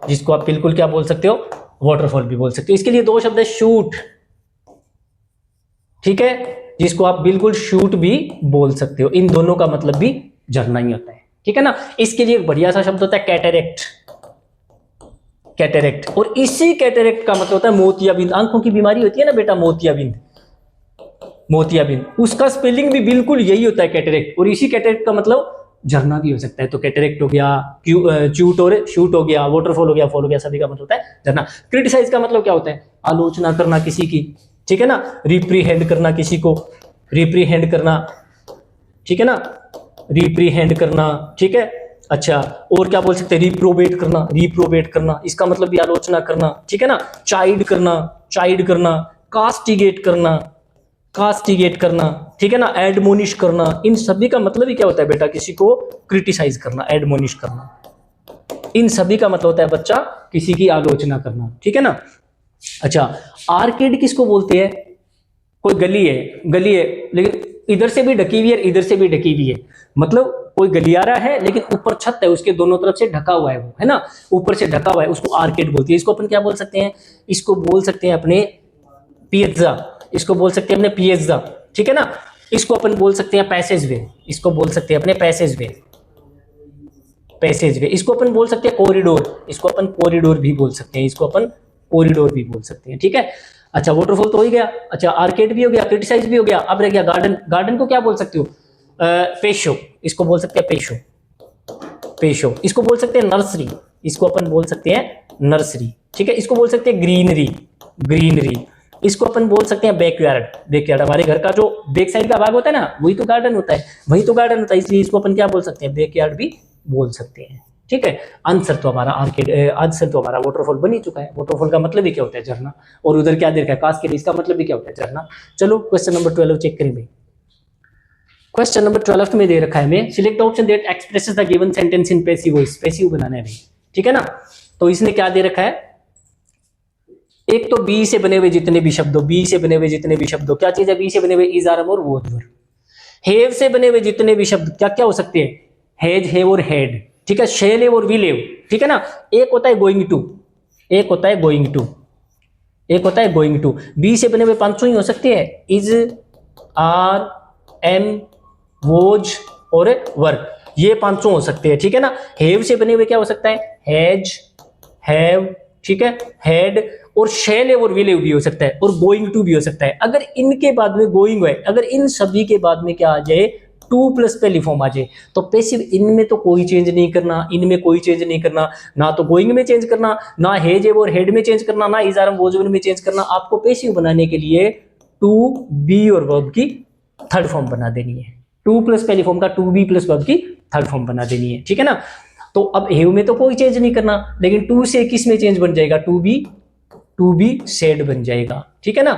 जिसको आप बिल्कुल क्या बोल सकते हो? वाटरफॉल भी बोल सकते हो। इसके लिए 2 शब्द है, शूट, ठीक है, जिसको आप बिल्कुल शूट भी बोल सकते हो। इन दोनों का मतलब भी झरना ही होता है, ठीक है ना। इसके लिए एक बढ़िया सा शब्द होता है कैटरेक्ट। और इसी कैटरेक्ट का मतलब होता है मोतियाबिंद। आंखों की बीमारी होती है ना बेटा, मोतियाबिंद, उसका स्पेलिंग भी बिल्कुल यही होता है, कैटरेक्ट। और इसी कैटरेक्ट का मतलब झरना भी हो सकता है। तो कैटरेक्ट हो गया, च्यूट और शूट हो गया, वाटरफॉल हो गया, फॉल हो गया, सभी का मतलब होता है झरना। क्रिटिसाइज का मतलब क्या होता है? आलोचना करना किसी की, ठीक है ना। रिप्रीहेंड करना किसी को, रिप्रीहेंड करना, ठीक है ना, रिप्रीहेंड करना, ठीक है। अच्छा, और क्या बोल सकते हैं? रिप्रोबेट करना, इसका मतलब भी आलोचना करना, ठीक है ना। चाइड करना, कास्टिगेट करना, ठीक है ना। एडमोनिश करना, इन सभी का मतलब ही क्या होता है बेटा? किसी को क्रिटिसाइज करना, एडमोनिश करना, इन सभी का मतलब होता है बच्चा किसी की आलोचना करना, ठीक है ना। अच्छा, आर्केड किसको बोलते हैं? कोई गली है लेकिन इधर से भी ढकी हुई है, इधर से भी ढकी हुई है, मतलब कोई गलियारा है लेकिन ऊपर छत है, उसके दोनों तरफ से ढका हुआ है वो, है ना, ऊपर से ढका हुआ है, उसको आर्केड बोलती है। इसको अपन क्या बोल सकते हैं? इसको बोल सकते हैं अपने पिएज़्ज़ा, इसको बोल सकते हैं अपने पिएज़्ज़ा, ठीक है ना। इसको अपन बोल सकते हैं पैसेज वे, इसको बोल सकते हैं अपने पैसेज वे, इसको अपन बोल सकते हैं कॉरिडोर, इसको अपन कॉरिडोर भी बोल सकते हैं, इसको अपन कॉरिडोर भी बोल सकते हैं, ठीक है। अच्छा, वाटरफॉल तो हो ही गया। अच्छा, आर्केड भी हो गया, क्रिटिसाइज भी हो गया। अब रह गया गार्डन। गार्डन को क्या बोल सकते हो? पेशो, इसको बोल सकते हैं पेशो। इसको बोल सकते हैं नर्सरी, इसको अपन बोल सकते हैं नर्सरी, ठीक है। इसको बोल सकते हैं ग्रीनरी। इसको अपन बोल सकते हैं बैकयार्ड। हमारे घर का जो बैक साइड का भाग होता है ना, वही तो गार्डन होता है, इसलिए इसको अपन क्या बोल सकते हैं? बैकयार्ड भी बोल सकते हैं, ठीक है। आंसर तो हमारा वाटरफॉल बन ही चुका है। वाटरफॉल का मतलब ही क्या होता है? झरना। और उधर क्या दे रखा है? कास्केड, इसका मतलब भी क्या होता है? झरना। चलो क्वेश्चन नंबर 12 चेक करेंगे। क्वेश्चन नंबर 12 में दे रखा है हमें, select the option that expresses the given sentence in passive voice. Passive बनाना है भाई, ठीक है ना। तो इसने क्या दे रखा है? एक तो बी से बने हुए जितने भी शब्दों, क्या चीज है? बी से बने हुए इज, आर, एम और वॉज, वर। हेव से बने हुए जितने भी शब्द क्या क्या हो सकते हैं? हैज, हैव और हैड, ठीक है। शेल हैव और विल हैव, ठीक है ना। एक होता है गोइंग टू, बी से बने हुए पांचों ही हो सकते हैं, इज, आर, एम, वॉज और वर, ये पांचों हो सकते हैं, ठीक है ना। हैव से बने हुए क्या हो सकता है? हैज, हैव, ठीक है, हैड और शेल हैव और विल हैव भी हो सकता है, और गोइंग टू भी हो सकता है। अगर इनके बाद में गोइंग है, अगर इन सभी के बाद में क्या आ जाए? टू प्लस पहली फॉर्म आ जाए, तो पैसिव इनमें तो कोई चेंज नहीं करना, ना तो गोइंग में चेंज करना, ना हैज, हैव और हैड में चेंज करना, ना इज, आर, एम, वॉज, वर में चेंज करना। आपको पैसिव बनाने के लिए टू, बी और वर्ब की थर्ड फॉर्म बना देनी है। टू प्लस पहली फॉर्म का टू बी प्लस वर्ब की थर्ड फॉर्म बना देनी है, ठीक है ना। तो अब हेव में तो कोई चेंज नहीं करना, लेकिन टू से किस में चेंज बन जाएगा? टू बी सेड बन जाएगा, ठीक है ना।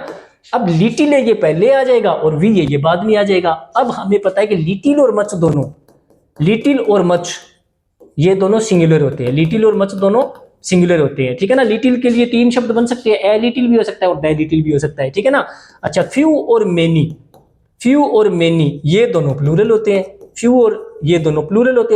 अब लिटिल है ये पहले आ जाएगा और वी है ये बाद में आ जाएगा। अब हमें पता है कि लिटिल और मच ये दोनों सिंगुलर होते हैं, ठीक है ना। लिटिल के लिए तीन शब्द बन सकते हैं, ए लिटिल भी हो सकता है और द लिटिल भी हो सकता है, ठीक है ना। अच्छा, फ्यू और मेनी ये दोनों प्लूरल होते हैं,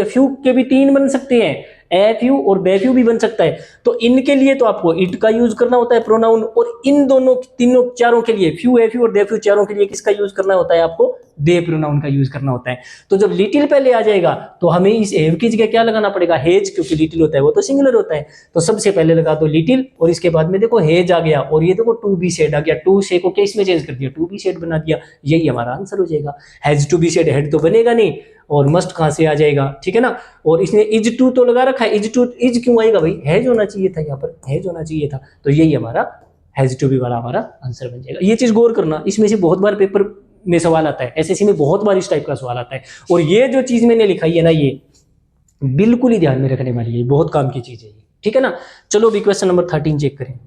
फ्यू के भी तीन बन सकते हैं, ए फ्यू और बे फ्यू भी बन सकता है। तो इनके लिए तो आपको इट का यूज करना होता है प्रोनाउन, और इन दोनों तीनों चारों के लिए फ्यू, ए फ्यू और दे फ्यू चारों के लिए किसका यूज करना होता है? आपको दे प्रोनाउन का यूज करना होता है। तो जब लिटिल पहले आ जाएगा तो हमें इस हैव की जगह क्या लगाना पड़ेगा? हेज, क्योंकि लिटिल होता है वो तो सिंगुलर होता है। तो सबसे पहले लगा दो लिटिल और इसके बाद में देखो हेज आ गया, और ये देखो टू बी सेड आ गया। टू से को किस में चेंज कर दिया? टू बी सेड बना दिया। यही हमारा आंसर हो जाएगा। Has to be said, had तो बनेगा नहीं, और मस्ट कहां से आ जाएगा, ठीक है ना। और इसने इज टू तो लगा रखा है, इज क्यों आएगा भाई? हैज होना चाहिए था, यहाँ पर हैज होना चाहिए था। तो यही हमारा हैज टू बी वाला हमारा आंसर बन जाएगा। ये चीज गौर करना, इसमें से बहुत बार पेपर में सवाल आता है, एसएससी में बहुत बार इस टाइप का सवाल आता है। और ये जो चीज मैंने लिखाई है ना, ये बिल्कुल ही ध्यान में रखने वाली है, बहुत काम की चीज है ये, ठीक है ना। चलो अभी क्वेश्चन नंबर 13 चेक करें।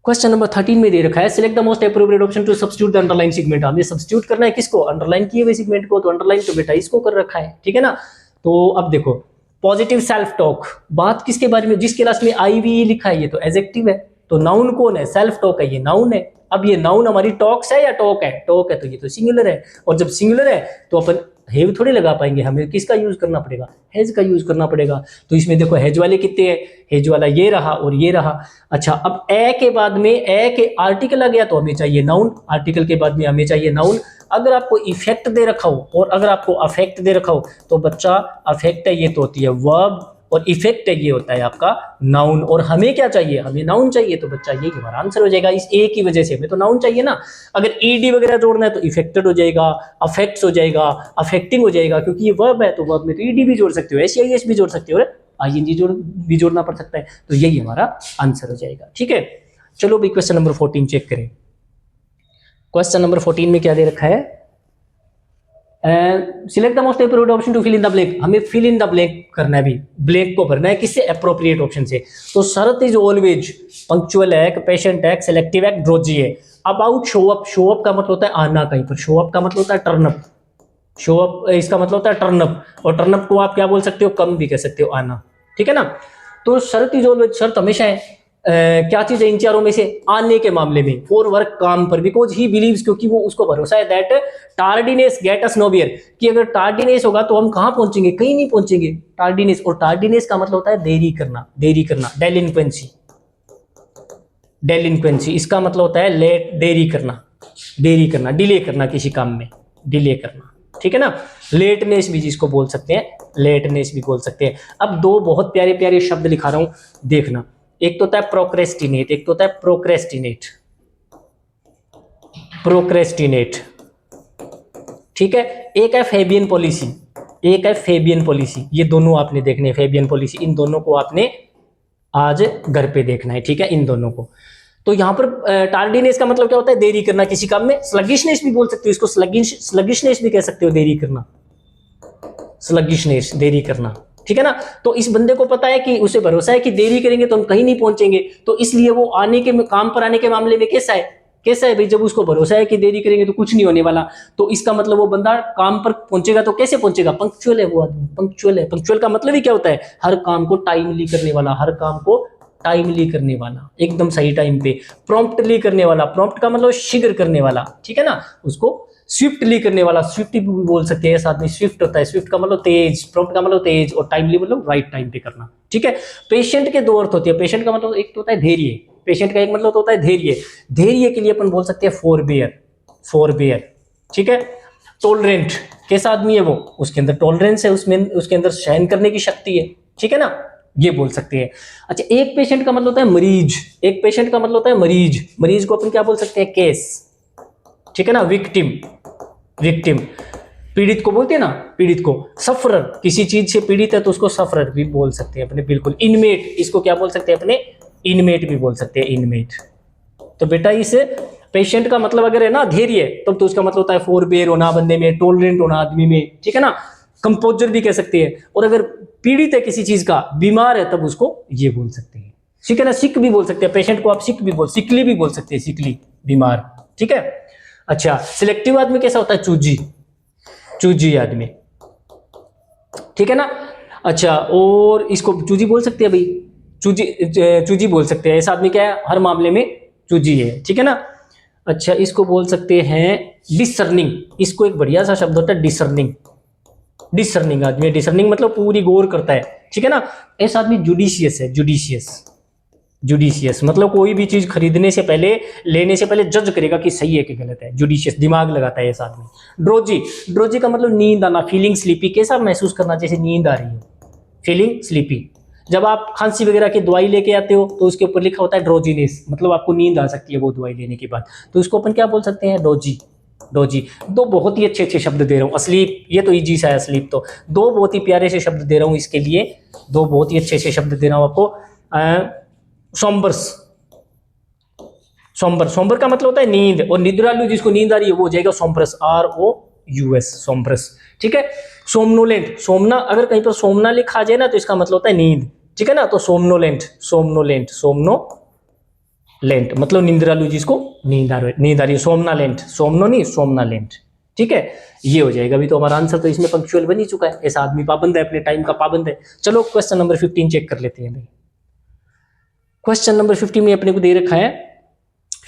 क्वेश्चन नंबर 13 में दे रखा है, select the most appropriate option to substitute the underline segment. हमें सब्स्टिट्यूट करना है किसको? अंडरलाइन किए हुए सेगमेंट को। तो अंडरलाइन तो बेटा इसको कर रखा है, ठीक है ना। तो अब देखो, पॉजिटिव सेल्फ टॉक, बात किसके बारे में? जिसके लास्ट में आई वी लिखा है, ये तो एडजेक्टिव है। तो नाउन कौन है? सेल्फ टॉक है, ये नाउन है। अब ये नाउन हमारी टॉक्स है या टॉक है? टॉक है, तो ये तो सिंगुलर है। और जब सिंगुलर है तो अपन हेव थोड़ी लगा पाएंगे, हमें किसका यूज करना पड़ेगा? हैज का यूज करना पड़ेगा। तो इसमें देखो हैज वाले कितने हैं? हैज वाला ये रहा और ये रहा। अच्छा, अब ए के बाद में ए के आर्टिकल आ गया तो हमें चाहिए नाउन, आर्टिकल के बाद में हमें चाहिए नाउन। अगर आपको इफेक्ट दे रखा हो और अगर आपको अफेक्ट दे रखा हो तो बच्चा अफेक्ट है ये तो होती है वर्ब, और इफेक्ट है ये होता है आपका नाउन। और हमें क्या चाहिए? हमें नाउन चाहिए। तो बच्चा ये हमारा आंसर हो जाएगा इस ए की वजह से। हमें तो नाउन चाहिए ना। अगर ईडी वगैरह जोड़ना है तो इफेक्टेड हो जाएगा, अफेक्ट्स हो जाएगा, अफेक्टिंग हो जाएगा, क्योंकि ये वर्ब है। तो वर्ब में तो ईडी भी जोड़ सकते हो, एस भी जोड़ सकते हो, आईएनजी भी जोड़ना पड़ सकता है। तो यही हमारा आंसर हो जाएगा, ठीक है। चलो भाई क्वेश्चन नंबर 14 चेक करें। क्वेश्चन नंबर 14 में क्या दे रखा है? Select the most appropriate option to fill in the blank. हमें फिल इन द ब्लैंक करना है, भी ब्लैंक को भरना है किससे? एप्रोप्रिएट ऑप्शन से। तो शरत इज ऑलवेज, पंक्चुअल है, पेशेंट है, सेलेक्टिव है, ड्रोजी है। About, show up. Show up का मतलब होता है आना कहीं पर, शो अप का मतलब होता है टर्न अप, शो अप इसका मतलब होता है टर्न अप, और टर्न अप को आप क्या बोल सकते हो? कम भी कह सकते हो, आना, ठीक है ना। तो शर्त इज ऑलवेज, शर्त हमेशा है क्या चीज है इन चारों में से, आने के मामले में, फॉर वर्क काम पर, बिकॉज ही बिलीव्स, क्योंकि वो उसको भरोसा है, that tardiness get us nowhere, कि अगर टार्डीनेस होगा तो हम कहां पहुंचेंगे, कहीं नहीं पहुंचेंगे। टार्डीनेस, और टार्डीनेस का मतलब होता है देरी करना, देरी करना, डेलिंक्वेंसी, डेलिंक्वेंसी इसका मतलब होता है लेट, देरी करना, देरी करना, डिले करना किसी काम में, डिले करना, ठीक है ना। लेटनेस भी जिसको बोल सकते हैं, लेटनेस भी बोल सकते हैं। अब दो बहुत प्यारे प्यारे शब्द लिखा रहा हूं, देखना। एक तो होता है प्रोक्रेस्टिनेट, एक तो होता है प्रोक्रेस्टिनेट, प्रोक्रेस्टिनेट, ठीक है। एक है फेबियन पॉलिसी, एक है फेबियन पॉलिसी, ये दोनों आपने देखने, फेबियन पॉलिसी, इन दोनों को आपने आज घर पे देखना है, ठीक है, इन दोनों को। तो यहां पर टार्डीनेस का मतलब क्या होता है, देरी करना किसी काम में। स्लगिशनेस भी बोल सकते हो इसको, स्लगिशनेस भी कह सकते हो, देरी करना, स्लगिशनेस, देरी करना, ठीक है ना। तो इस बंदे को पता है कि उसे भरोसा है कि देरी करेंगे तो हम कहीं नहीं पहुंचेंगे, तो इसलिए वो आने के काम पर आने के मामले में कैसा है, कैसा है भाई, जब उसको भरोसा है कि देरी करेंगे तो कुछ नहीं होने वाला, तो इसका मतलब वो बंदा काम पर पहुंचेगा तो कैसे पहुंचेगा, पंक्चुअल है वो आदमी, पंक्चुअल है। पंक्चुअल का मतलब ही क्या होता है, हर काम को टाइमली करने वाला, हर काम को टाइमली करने वाला, एकदम सही टाइम पे, प्रॉम्प्टली करने वाला, प्रॉम्प्ट का मतलब शीघ्र करने वाला, ठीक है ना, उसको स्विफ्टली करने वाला, स्विफ्ट भी बोल सकते हैं, साथ में स्विफ्ट होता है, स्विफ्ट का मतलब तेज, प्रॉम्प्ट का मतलब तेज, और टाइमली मतलब राइट टाइम पे करना, ठीक है। पेशेंट के दो अर्थ होते हैं, पेशेंट का मतलब एक तो होता है धैर्य, पेशेंट का एक मतलब तो होता है धैर्य, धैर्य के लिए अपन बोल सकते हैं फोरबेयर, फोरबेयर, ठीक है। टॉलरेंट, कैसा आदमी है वो, उसके अंदर टॉलरेंस है, उसमें उसके अंदर सहन करने की शक्ति है, ठीक है ना, ये बोल सकते हैं। अच्छा, एक पेशेंट का मतलब होता है मरीज, एक पेशेंट का मतलब होता है मरीज, मरीज को अपन क्या बोल सकते हैं, केस, ठीक है ना। विक्टिम, विक्टिम पीड़ित को बोलते हैं ना, पीड़ित को। सफरर, किसी चीज से पीड़ित है तो उसको सफरर भी बोल सकते हैं अपने, बिल्कुल। इनमेट, इसको क्या बोल सकते हैं अपने, इनमेट भी बोल सकते हैं, इनमेट। तो बेटा इस पेशेंट का मतलब अगर है ना धैर्य, तब तो उसका मतलब होता है फोरबेयर होना बंदे में, टॉलरेंट होना आदमी में, ठीक है ना। कंपोजर भी कह सकते हैं। और अगर पीड़ित है किसी चीज का, बीमार है, तब उसको ये बोल सकते हैं, ठीक है ना। सिक भी बोल सकते हैं, पेशेंट को आप सिक भी बोल, सिकली भी बोल सकते हैं, सिकली, बीमार, ठीक है। अच्छा, सिलेक्टिव आदमी कैसा होता है, चूजी, चूजी आदमी, ठीक है ना। अच्छा, और इसको चूजी बोल सकते हैं भाई, चूजी, चूजी बोल सकते हैं, ऐसा आदमी क्या है, हर मामले में चूजी है, ठीक है ना। अच्छा, इसको बोल सकते हैं डिसर्निंग, इसको एक बढ़िया सा शब्द होता है डिसर्निंग, डिसर्निंग आदमी, डिसर्निंग मतलब पूरी गौर करता है, ठीक है ना। ऐसा आदमी जुडिशियस है, जुडिशियस, जुडिशियस मतलब कोई भी चीज खरीदने से पहले, लेने से पहले जज करेगा कि सही है कि गलत है, जुडिशियस, दिमाग लगाता है ऐसा आदमी। ड्रोजी, ड्रोजी का मतलब नींद आना, फीलिंग स्लीपी, कैसा महसूस करना, जैसे नींद आ रही है, फीलिंग स्लीपी। जब आप खांसी वगैरह की दवाई लेके आते हो तो उसके ऊपर लिखा होता है ड्रोजीनेस, मतलब आपको नींद आ सकती है वो दवाई लेने के बाद, तो इसको अपन क्या बोल सकते हैं, डोजी, डोजी। दो बहुत ही अच्छे अच्छे शब्द दे रहा हूँ, स्लीप, ये तो इजी सा है स्लीप, तो दो बहुत ही प्यारे से शब्द दे रहा हूँ इसके लिए, दो बहुत ही अच्छे अच्छे शब्द दे रहा हूँ आपको। सोम्बर्स, सोम्बर, सोम्बर का मतलब होता है नींद, और निद्रालु जिसको नींद आ रही है वो हो जाएगा सोम्ब्रस, ROUS, सोम्ब्रस, ठीक है। सोमनोलेंट, सोमना, अगर कहीं पर सोमना लिखा जाए ना तो इसका मतलब होता है नींद, ठीक है ना। तो सोमनोलेंट, सोमनोलेंट, सोमनोलेंट मतलब निंद्रालु जिसको नींद आ रही है, सोमनालेंट, सोमनो नहीं, सोमनालेंट, ठीक है। ये हो जाएगा। अभी तो हमारा आंसर तो इसमें पंक्चुअल बन ही चुका है, ऐसा आदमी पाबंद है, अपने टाइम का पाबंद है। चलो क्वेश्चन नंबर 15 चेक कर लेते हैं भाई। क्वेश्चन नंबर 15 में अपने को दे रखा है,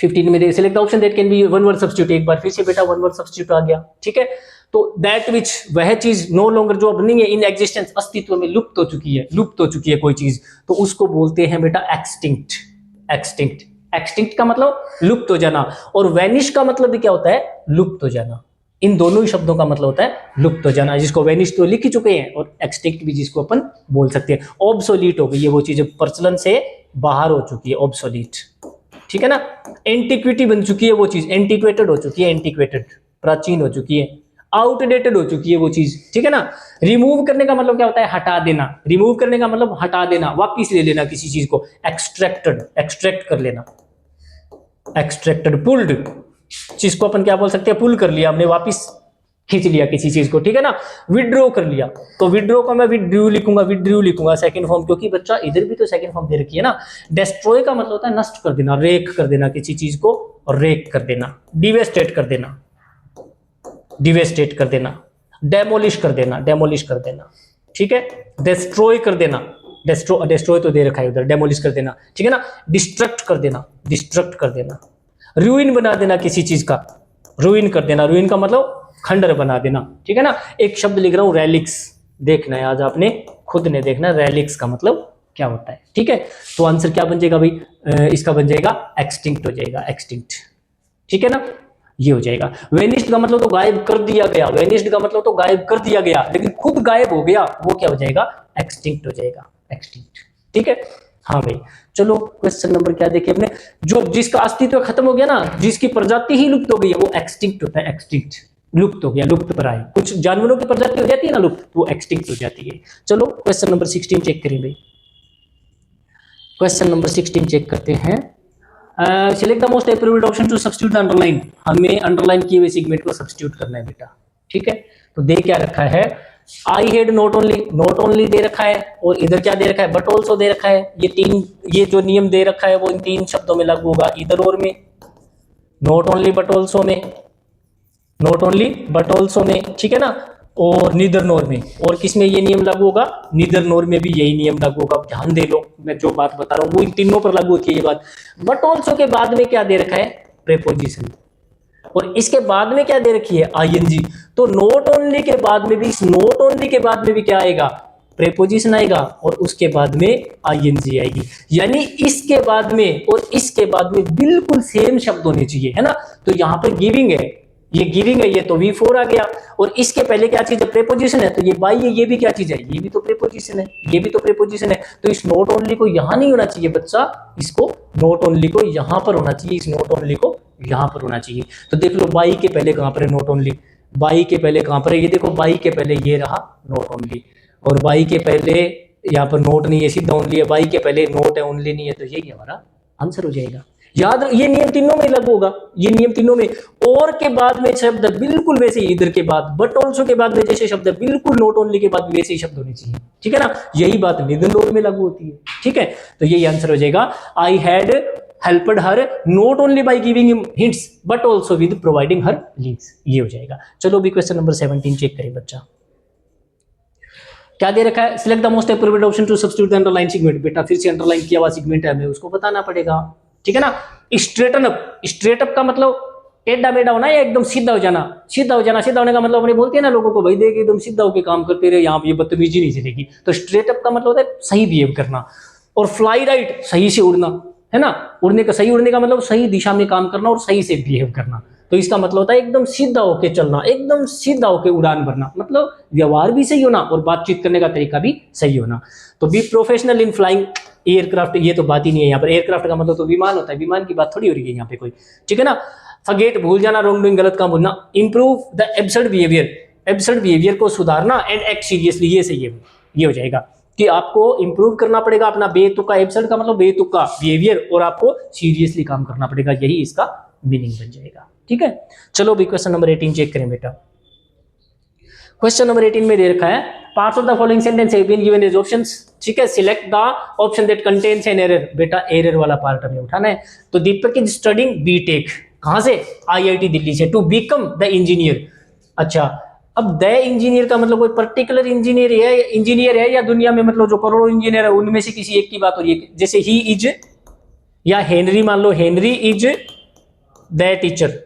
15 में दे, select option that can be one word substitute, एक बार फिर से बेटा वन वर्ड सब्स्टिट्यूट आ गया, ठीक है। तो दैट विच, वह चीज, नो लॉन्गर जो अब नहीं है, इन एग्जिस्टेंस, अस्तित्व में, लुप्त हो चुकी है, लुप्त हो चुकी है कोई चीज, तो उसको बोलते हैं बेटा एक्सटिंक्ट, एक्सटिंक्ट। एक्सटिंक्ट का मतलब लुप्त हो जाना, और वैनिश का मतलब भी क्या होता है, लुप्त हो जाना। इन दोनों ही शब्दों का मतलब होता है लुप्त हो जाना, जिसको वैनिश तो लिख ही चुके हैं, और एक्सटिंक्ट भी जिसको अपन बोल सकते हैं। ऑब्सोलीट हो गई है वो चीज, प्रचलन से बाहर हो चुकी है, ऑब्सोलीट, ठीक है ना। एंटिक्विटी बन चुकी है वो चीज, एंटिक्वेटेड हो चुकी है, एंटिक्वेटेड प्राचीन हो चुकी है, आउटडेटेड हो चुकी है वो चीज, ठीक है ना। रिमूव करने का मतलब क्या होता है, हटा देना, रिमूव करने का मतलब हटा देना, वापिस ले लेना किसी चीज को। एक्सट्रैक्टेड, एक्सट्रैक्ट कर लेना, एक्सट्रैक्टेड। पुल्ड, जिसको अपन क्या बोल सकते हैं, पुल कर लिया हमने, वापिस खींच लिया किसी चीज को, ठीक है ना। विड्रॉ कर लिया, तो विड्रॉ का मैं विड्रू लिखूंगा, विड्रू लिखूंगा सेकंड फॉर्म, क्योंकि बच्चा इधर भी तो सेकंड फॉर्म दे रखी है ना। डेस्ट्रॉय का मतलब होता है नष्ट कर देना, रेक कर देना किसी चीज को, और रेक कर देना। डिवेस्टेट कर देना, डिवेस्टेट कर देना। डेमोलिश कर देना, डेमोलिश कर देना, ठीक है। डिस्ट्रॉय कर देना, डिस्ट्रॉय तो दे रखा है उधर, डेमोलिश कर देना, ठीक है ना। डिस्ट्रक्ट कर देना, डिस्ट्रक्ट कर देना, रूइन बना देना किसी चीज का, रूइन कर देना, रूइन का मतलब खंडर बना देना, ठीक है ना। एक शब्द लिख रहा हूं रेलिक्स, देखना है आज आपने खुद ने देखना रेलिक्स का मतलब क्या होता है, ठीक है। तो आंसर क्या बन जाएगा भाई, इसका बन जाएगा एक्सटिंक्ट हो जाएगा, एक्सटिंक्ट, ठीक है ना, ये हो जाएगा। वेनिस्ड का मतलब तो गायब कर दिया गया, वेनिस्ड का मतलब तो गायब कर दिया गया, लेकिन खुद गायब हो गया, वो क्या हो जाएगा, एक्सटिंक्ट हो जाएगा, एक्सटिंक्ट, ठीक है। हाँ भाई, चलो क्वेश्चन नंबर क्या देखे अपने, जो जिसका अस्तित्व खत्म हो गया ना, जिसकी प्रजाति ही लुप्त हो गई है, वो एक्सटिंक्ट होता है, एक्सटिंक्ट, लुप्त हो गया, लुप्त प्राय। कुछ जानवरों की प्रजाति हो जाती है ना लुप्त, तो वो एक्सटिंक्ट हो जाती है। चलो क्वेश्चन नंबर 16 चेक करें भाई, क्वेश्चन नंबर 16 चेक करते हैं। Select the most approved option to substitute the underline, हमें अंडरलाइन किए हुए सेगमेंट को सब्स्टिट्यूट करना है बेटा, ठीक है। तो दे क्या रखा है, I had not only they रखा है, और इधर क्या दे रखा है, बट ऑल्सो दे रखा है। ये तीन, ये जो नियम दे रखा है वो इन तीन शब्दों में लागू होगा, इधर और में, नॉट ओनली बट ऑल्सो में, नॉट ओनली बट ऑल्सो में, ठीक है ना, और नीदर नोर में। और किसमें ये नियम लागू होगा, नीदर नोर में भी यही नियम लागू होगा। ध्यान दे लो, मैं जो बात बता रहा हूं वो इन तीनों पर लागू होती है ये बात। बट ऑल्सो के बाद में क्या दे रखा है, प्रेपोजिशन, और इसके बाद में क्या दे रखी है, आईएनजी। तो नॉट ओनली के बाद में भी, इस नॉट ओनली के बाद में भी क्या आएगा, प्रेपोजिशन आएगा, और उसके बाद में आईएनजी आएगी। यानी इसके बाद में और इसके बाद में बिल्कुल सेम शब्द होने चाहिए, है ना। तो यहां पर गिविंग है, ये गिविंग है, ये तो V4 आ गया, और इसके पहले क्या चीज है, प्रेपोजिशन है, तो ये बाई है, ये भी क्या चीज है, ये भी तो प्रेपोजिशन है, ये भी तो प्रेपोजिशन है। तो इस नॉट ओनली को यहां नहीं होना चाहिए बच्चा, इसको नॉट ओनली को यहां पर होना चाहिए, इस नॉट ओनली को यहां पर होना चाहिए। तो देख लो बाई के पहले कहां पर है नॉट ओनली, बाई के पहले कहां पर है, ये देखो बाई के पहले ये रहा नॉट ओनली, और बाई के पहले यहाँ पर नोट नहीं है, सीधा ओनली है, बाई के पहले नोट है, ओनली नहीं है, तो यही हमारा आंसर हो जाएगा। याद, ये नियम तीनों में लागू होगा, ये नियम तीनों में। और के बाद में शब्द बिल्कुल वैसे ही, इधर के बाद बट ऑल्सो के बाद में जैसे शब्द बिल्कुल नॉट ओनली के बाद वैसे ही शब्द होने चाहिए, ठीक है ना। यही बात नीदर नोर में लागू होती है, ठीक है। तो यही आंसर हो जाएगा, I had helped her not only by giving him hints but also with providing her leads, ये हो जाएगा। चलो भी क्वेश्चन नंबर 17 चेक करें बच्चा, क्या दे रखा है, select the most appropriate option to substitute the underline segment. बेटा फिर से अंडरलाइन किया हुआ सेगमेंट है, हमें उसको बताना पड़ेगा, ठीक है ना। स्ट्रेटन अप, स्ट्रेट अप का मतलब टेढ़ा मेढ़ा होना या एकदम सीधा हो जाना, सीधा हो जाना। सीधा होने का मतलब अपने बोलते हैं ना लोगों को, भाई देख एकदम सीधा होकर काम करते रहे, यहाँ पे ये बदतमीजी नहीं चलेगी। तो स्ट्रेट अप का मतलब होता है सही बिहेव करना, और फ्लाई राइट सही से उड़ना, है ना। उड़ने का, सही उड़ने का मतलब सही दिशा में काम करना और सही से बिहेव करना। तो इसका मतलब होता है एकदम सीधा होके चलना, एकदम सीधा होके उड़ान भरना, मतलब व्यवहार भी सही होना और बातचीत करने का तरीका भी सही होना। तो be professional in flying aircraft, ये तो बात ही नहीं है यहाँ पर। एयरक्राफ्ट का मतलब तो विमान होता है, विमान की बात थोड़ी हो रही है यहाँ पे कोई, ठीक है ना। फॉरगेट भूल जाना, रॉन्ग डूइंग गलत काम भूलना, improve the absurd behaviour, absurd behaviour को सुधारना, एंड एक्ट सीरियसली, ये सही है, ये हो जाएगा कि आपको इंप्रूव करना पड़ेगा अपना बेतुका, एब्सर्ड का मतलब बेतुका बिहेवियर, और आपको सीरियसली काम करना पड़ेगा, यही इसका मीनिंग बन जाएगा, ठीक है। चलो भी क्वेश्चन नंबर 18 चेक करें बेटा। क्वेश्चन नंबर 18 में दे रखा है, parts of the following sentence have been given as options, ठीक है। Select the option that contains an error. बेटा एरर वाला पार्ट हमें उठाना है। तो दीपक इज स्टडीइंग बीटेक, कहां से, आईआईटी दिल्ली से, टू बिकम द इंजीनियर। अच्छा, अब द इंजीनियर का मतलब कोई पर्टिकुलर इंजीनियर है या दुनिया में मतलब जो करोड़ों इंजीनियर है उनमें से किसी एक की बात हो रही है। जैसे ही इज या हेनरी, मान लो हेनरी इज द टीचर,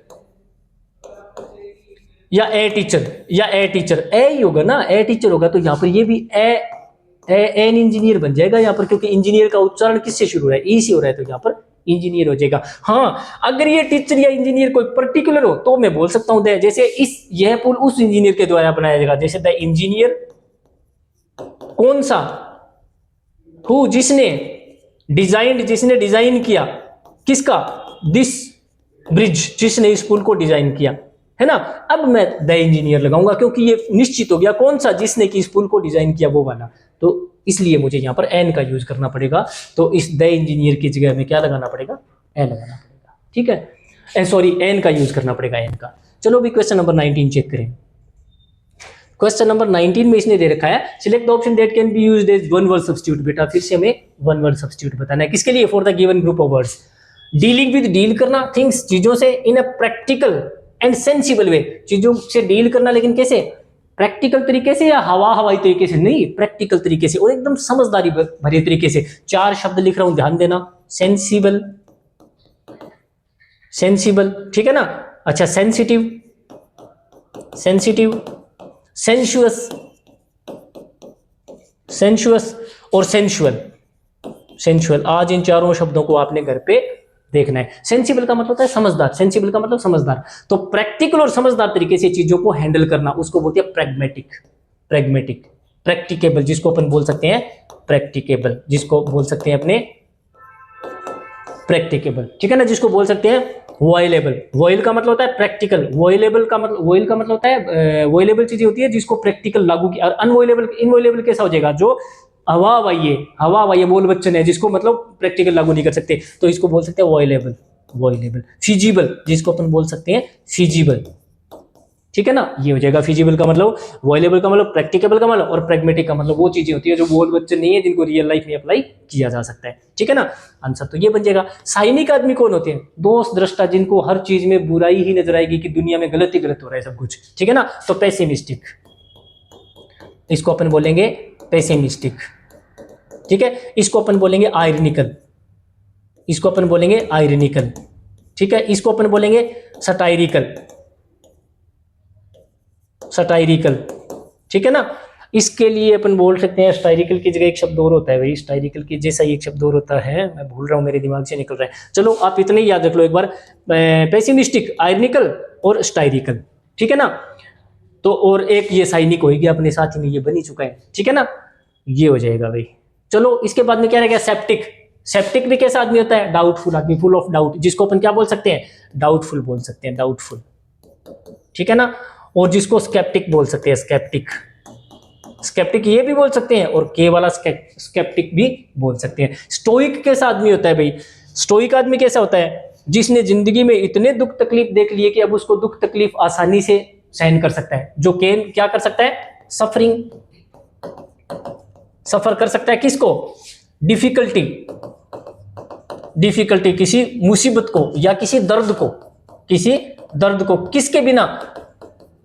या ए टीचर, या ए टीचर, ए ही होगा ना, ए टीचर होगा। तो यहां पर ये भी एन इंजीनियर बन जाएगा यहाँ पर, क्योंकि इंजीनियर का उच्चारण किससे शुरू हो रहा है, ई से हो रहा है, तो यहाँ पर इंजीनियर हो जाएगा। हाँ, अगर ये टीचर या इंजीनियर कोई पर्टिकुलर हो तो मैं बोल सकता हूं द, जैसे इस यह पुल उस इंजीनियर के द्वारा बनाया जाएगा, जैसे द इंजीनियर कौन सा, हु, जिसने डिजाइंड, जिसने डिजाइन किया, किसका, दिस ब्रिज, जिसने इस पुल को डिजाइन किया, है ना। अब मैं द इंजीनियर लगाऊंगा क्योंकि ये निश्चित हो गया कौन सा, जिसने कि इस पुल को डिजाइन किया वो वाला, तो इसलिए मुझे यहाँ पर एन का यूज करना पड़ेगा। तो इस द इंजीनियर की जगह में क्या लगाना पड़ेगा, एन लगाना पड़ेगा, ठीक है, सॉरी एन का यूज करना पड़ेगा, एन का। चलो भी क्वेश्चन नंबर 19 चेक करें। क्वेश्चन नंबर 19 में इसने दे रखा है, select the option that can be used as one word substitute. बेटा फिर से हमें वन वर्ड सब्स्टिट्यूट बताना है, किसके लिए, for the given group of words. Dealing with, deal करना, थिंग्स, चीजों से, इन अ प्रैक्टिकल एंड सेंसिबल वे, चीजों से डील करना लेकिन कैसे, प्रैक्टिकल तरीके से या हवाई तरीके से, नहीं, प्रैक्टिकल तरीके से और एकदम समझदारी भरे तरीके से। 4 शब्द लिख रहा हूं, ध्यान देना। सेंसिबल, सेंसिबल, ठीक है ना। अच्छा, सेंसिटिव, सेंसिटिव, सेंशुअस, सेंशुअस और सेंशुअल, सेंशुअल। आज इन चारों शब्दों को आपने घर पे देखना है। सेंसिबल का मतलब होता है समझदार, सेंसिबल का मतलब समझदार। तो प्रैक्टिकल और समझदार तरीके से चीजों को हैंडल करना, उसको बोलते हैं प्रैग्मेटिक, प्रैग्मेटिक। प्रैक्टिकेबल जिसको अपन बोल सकते हैं प्रैक्टिकेबल, जिसको बोल सकते हैं अपने प्रैक्टिकेबल, ठीक है ना, जिसको बोल सकते हैं वॉयलेबल। वॉयल का मतलब होता है प्रैक्टिकल, वॉयलेबल का मतलब, वॉयल का मतलब होता है वॉयलेबल चीजें होती है जिसको प्रैक्टिकल लागू किया। और अनवॉयलेबल, इनवॉयलेबल कैसा हो जाएगा, जो हवा वाइये बोल बच्चन है, जिसको मतलब प्रैक्टिकल लागू नहीं कर सकते, तो इसको बोल सकते हैं वॉयलेबल, वॉयलेबल। फिजिबल जिसको अपन बोल सकते हैं फिजिबल, ठीक है ना, ये हो जाएगा फिजिबल का मतलब, वॉयलेबल का मतलब, प्रैक्टिकेबल का मतलब, और प्रैग्मेटिक का मतलब वो चीजें होती है जो बोल बच्चन नहीं है, जिनको रियल लाइफ में अप्लाई किया जा सकता है, ठीक है ना। आंसर तो ये बन जाएगा। साइनिक आदमी कौन होते हैं, दोस्त दृष्टा, जिनको हर चीज में बुराई ही नजर आएगी कि दुनिया में गलत ही गलत हो रहा है सब कुछ, ठीक है ना। तो पेसिमिस्टिक, इसको अपन बोलेंगे पेसिमिस्टिक, ठीक है। इसको अपन बोलेंगे आयरनिकल, इसको अपन बोलेंगे आयरनिकल, ठीक है। इसको अपन बोलेंगे सटायरिकल, सटायरिकल, ठीक है ना। इसके लिए अपन बोल सकते हैं, स्टायरिकल की जगह एक शब्द और होता है भाई, स्टायरिकल की जैसा एक शब्द और होता है, मैं भूल रहा हूं, मेरे दिमाग से निकल रहा है। चलो आप इतने ही याद रख लो एक बार, पेसिमिस्टिक, आयरनिकल और स्टायरिकल, ठीक है ना। तो और एक ये साइनिक होगी अपने साथ में, ये बन ही चुका है, ठीक है ना, ये हो जाएगा भाई। चलो इसके बाद में क्या रहेगा, सेप्टिक। सेप्टिक भी कैसा आदमी होता है, डाउटफुल आदमी, फुल ऑफ डाउट, जिसको अपन क्या बोल सकते हैं, डाउटफुल बोल सकते हैं, डाउटफुल, ठीक है ना। और जिसको स्केप्टिक बोल सकते हैं, स्केप्टिक, स्केप्टिक ये भी बोल सकते हैं, और के वाला स्केप्टिक भी बोल सकते हैं। स्टोइक कैसा आदमी होता है भाई, स्टोइक आदमी कैसा होता है, जिसने जिंदगी में इतने दुख तकलीफ देख लिए कि अब उसको दुख तकलीफ आसानी से सहन कर सकता है, जो केन क्या कर सकता है, सफरिंग, सफर कर सकता है किसको, डिफिकल्टी, डिफिकल्टी, किसी मुसीबत को या किसी दर्द को, किसी दर्द को, किसके बिना,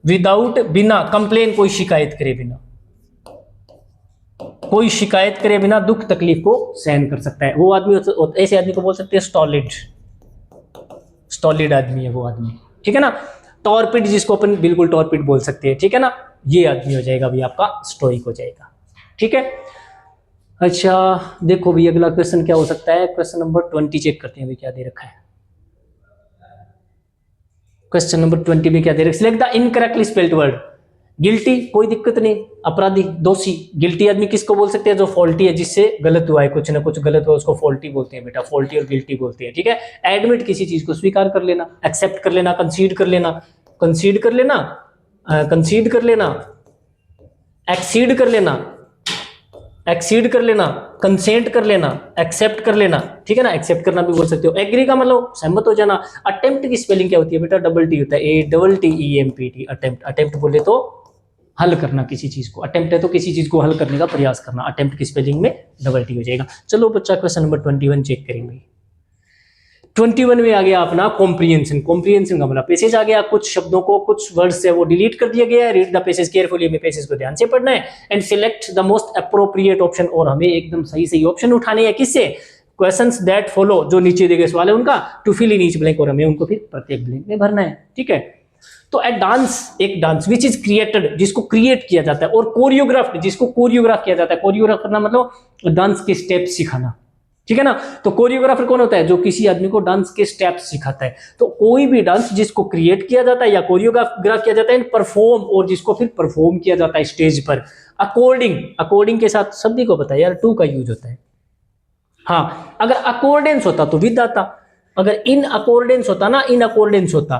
विदाउट, बिना, कंप्लेन, कोई शिकायत करे बिना, कोई शिकायत करे बिना दुख तकलीफ को सहन कर सकता है वो आदमी। ऐसे आदमी को बोल सकते हैं स्टॉलिड, स्टॉलिड आदमी है वो आदमी, ठीक है ना। टॉर्पिड जिसको अपन बिल्कुल टॉर्पिड बोल सकते हैं, ठीक है ना, ये आदमी हो जाएगा भाई आपका स्टोइक हो जाएगा, ठीक है। अच्छा देखो भाई अगला क्वेश्चन क्या हो सकता है, क्वेश्चन नंबर 20 चेक करते हैं भाई क्या दे रखा है। क्वेश्चन नंबर 20 में क्या दे रखा है, select the incorrectly spelled word. Guilty, कोई दिक्कत नहीं, अपराधी, दोषी। गिल्टी आदमी किसको बोल सकते हैं, जो फॉल्टी है, जिससे गलत हुआ है, कुछ ना कुछ गलत हुआ, उसको फॉल्टी बोलते हैं बेटा, फॉल्टी और गिल्टी बोलते हैं, ठीक है। एडमिट, किसी चीज को स्वीकार कर लेना, एक्सेप्ट कर लेना, कंसीड कर लेना, कंसीड कर लेना, कंसीड कर लेना, एक्सीड कर लेना, एक्सीड कर लेना, कंसेंट कर लेना, एक्सेप्ट कर लेना, ठीक है ना, एक्सेप्ट करना भी बोल सकते हो। एग्री का मतलब सहमत हो जाना। अटेम्प्ट की स्पेलिंग क्या होती है बेटा, डबल टी होता है, ATTEMPT, अटेम्प्ट। अटेम्प्ट बोले तो हल करना किसी चीज को, अटेम्प्ट है तो किसी चीज को हल करने का प्रयास करना, अटेम्प्ट की स्पेलिंग में डबल टी हो जाएगा। चलो बच्चा क्वेश्चन नंबर 21 चेक करेंगे। 21 में आ गया अपना कॉम्प्रिहेंशन। कॉम्प्रिहेंशन का मतलब पैसेज आ गया, कुछ शब्दों को, कुछ वर्ड्स है वो डिलीट कर दिया गया है। रीड द पैसेज केयरफुली, हमें पैसेज को ध्यान से पढ़ना है and select the most appropriate option, और हमें एकदम सही सही ऑप्शन उठाने हैं किससे, क्वेश्चंस दैट फॉलो, जो नीचे दिए गए सवाल है उनका, to fill in each blank, और हमें उनको फिर प्रत्येक ब्लैंक में भरना है, ठीक है। तो ए डांस, एक डांस विच इज क्रिएटेड, जिसको क्रिएट किया जाता है, और कोरियोग्राफ्ड, जिसको कोरियोग्राफ किया जाता है। कोरियोग्राफ करना मतलब डांस के स्टेप सिखाना, ठीक है ना। तो कोरियोग्राफर कौन होता है, जो किसी आदमी को डांस के स्टेप्स सिखाता है। तो कोई भी डांस जिसको क्रिएट किया जाता है या कोरियोग्राफ किया जाता है, परफॉर्म, और जिसको फिर परफॉर्म किया जाता है स्टेज पर अकॉर्डिंग, अकॉर्डिंग के साथ सभी को पता है यार टू का यूज होता है। हाँ, अगर अकॉर्डेंस होता तो विद आता, अगर इन अकॉर्डेंस होता ना, इन अकॉर्डेंस होता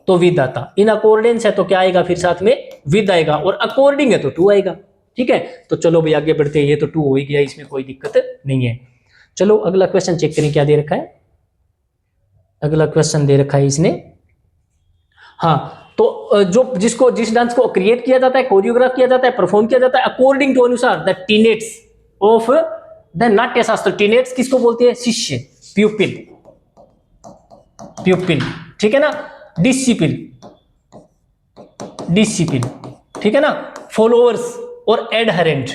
तो विद आता। इन अकॉर्डेंस है तो क्या आएगा, फिर साथ में विद आएगा, और अकॉर्डिंग है तो टू आएगा, ठीक है। तो चलो भाई आगे बढ़ते हैं, ये तो टू हो ही गया, इसमें कोई दिक्कत नहीं है। चलो अगला क्वेश्चन चेक करें क्या दे रखा है। अगला क्वेश्चन दे रखा है इसने, हाँ, तो जो जिसको, जिस डांस को क्रिएट किया जाता है, कोरियोग्राफ किया जाता है, परफॉर्म किया जाता है अकॉर्डिंग टू, अनुसार द टीनेट्स ऑफ द नाट्य शास्त्र। टीनेट्स किसको बोलते हैं, शिष्य, प्यूपिल, प्यूपिल, ठीक है ना। डिसिपिल, डिसिपिल, ठीक है ना, फॉलोअर्स और एडहेरेंट,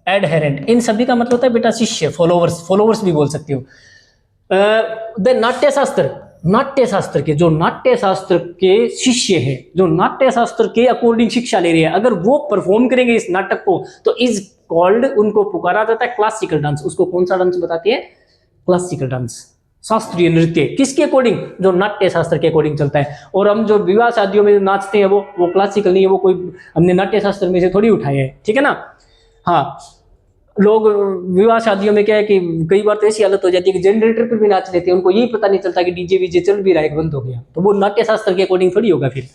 एडहेरेंट इन सभी का मतलब होता है बेटा शिष्य, फॉलोअर्स, फॉलोअर्स भी बोल सकते हो। द नाट्य शास्त्र, नाट्य शास्त्र के जो नाट्य शास्त्र के शिष्य है, जो नाट्य शास्त्र के अकॉर्डिंग शिक्षा ले रहे हैं, अगर वो परफॉर्म करेंगे इस नाटक को तो इज कॉल्ड, उनको पुकारा जाता है क्लासिकल डांस। उसको कौन सा डांस बताती है? क्लासिकल डांस, शास्त्रीय नृत्य। किसके अकॉर्डिंग? जो नाट्य शास्त्र के अकॉर्डिंग चलता है। और हम जो विवाह शादियों में नाचते हैं वो क्लासिकल नहीं है, वो कोई हमने नाट्य शास्त्र में से थोड़ी उठाए हैं, ठीक है ना। हाँ, लोग विवाह शादियों में क्या है कि कई बार तो ऐसी हालत हो जाती है कि जनरेटर पर भी नाच लेते हैं, उनको यही पता नहीं चलता कि डीजे वीजे चल भी रहा है, बंद हो गया, तो वो नाट्य शास्त्र के अकॉर्डिंग थोड़ी होगा फिर।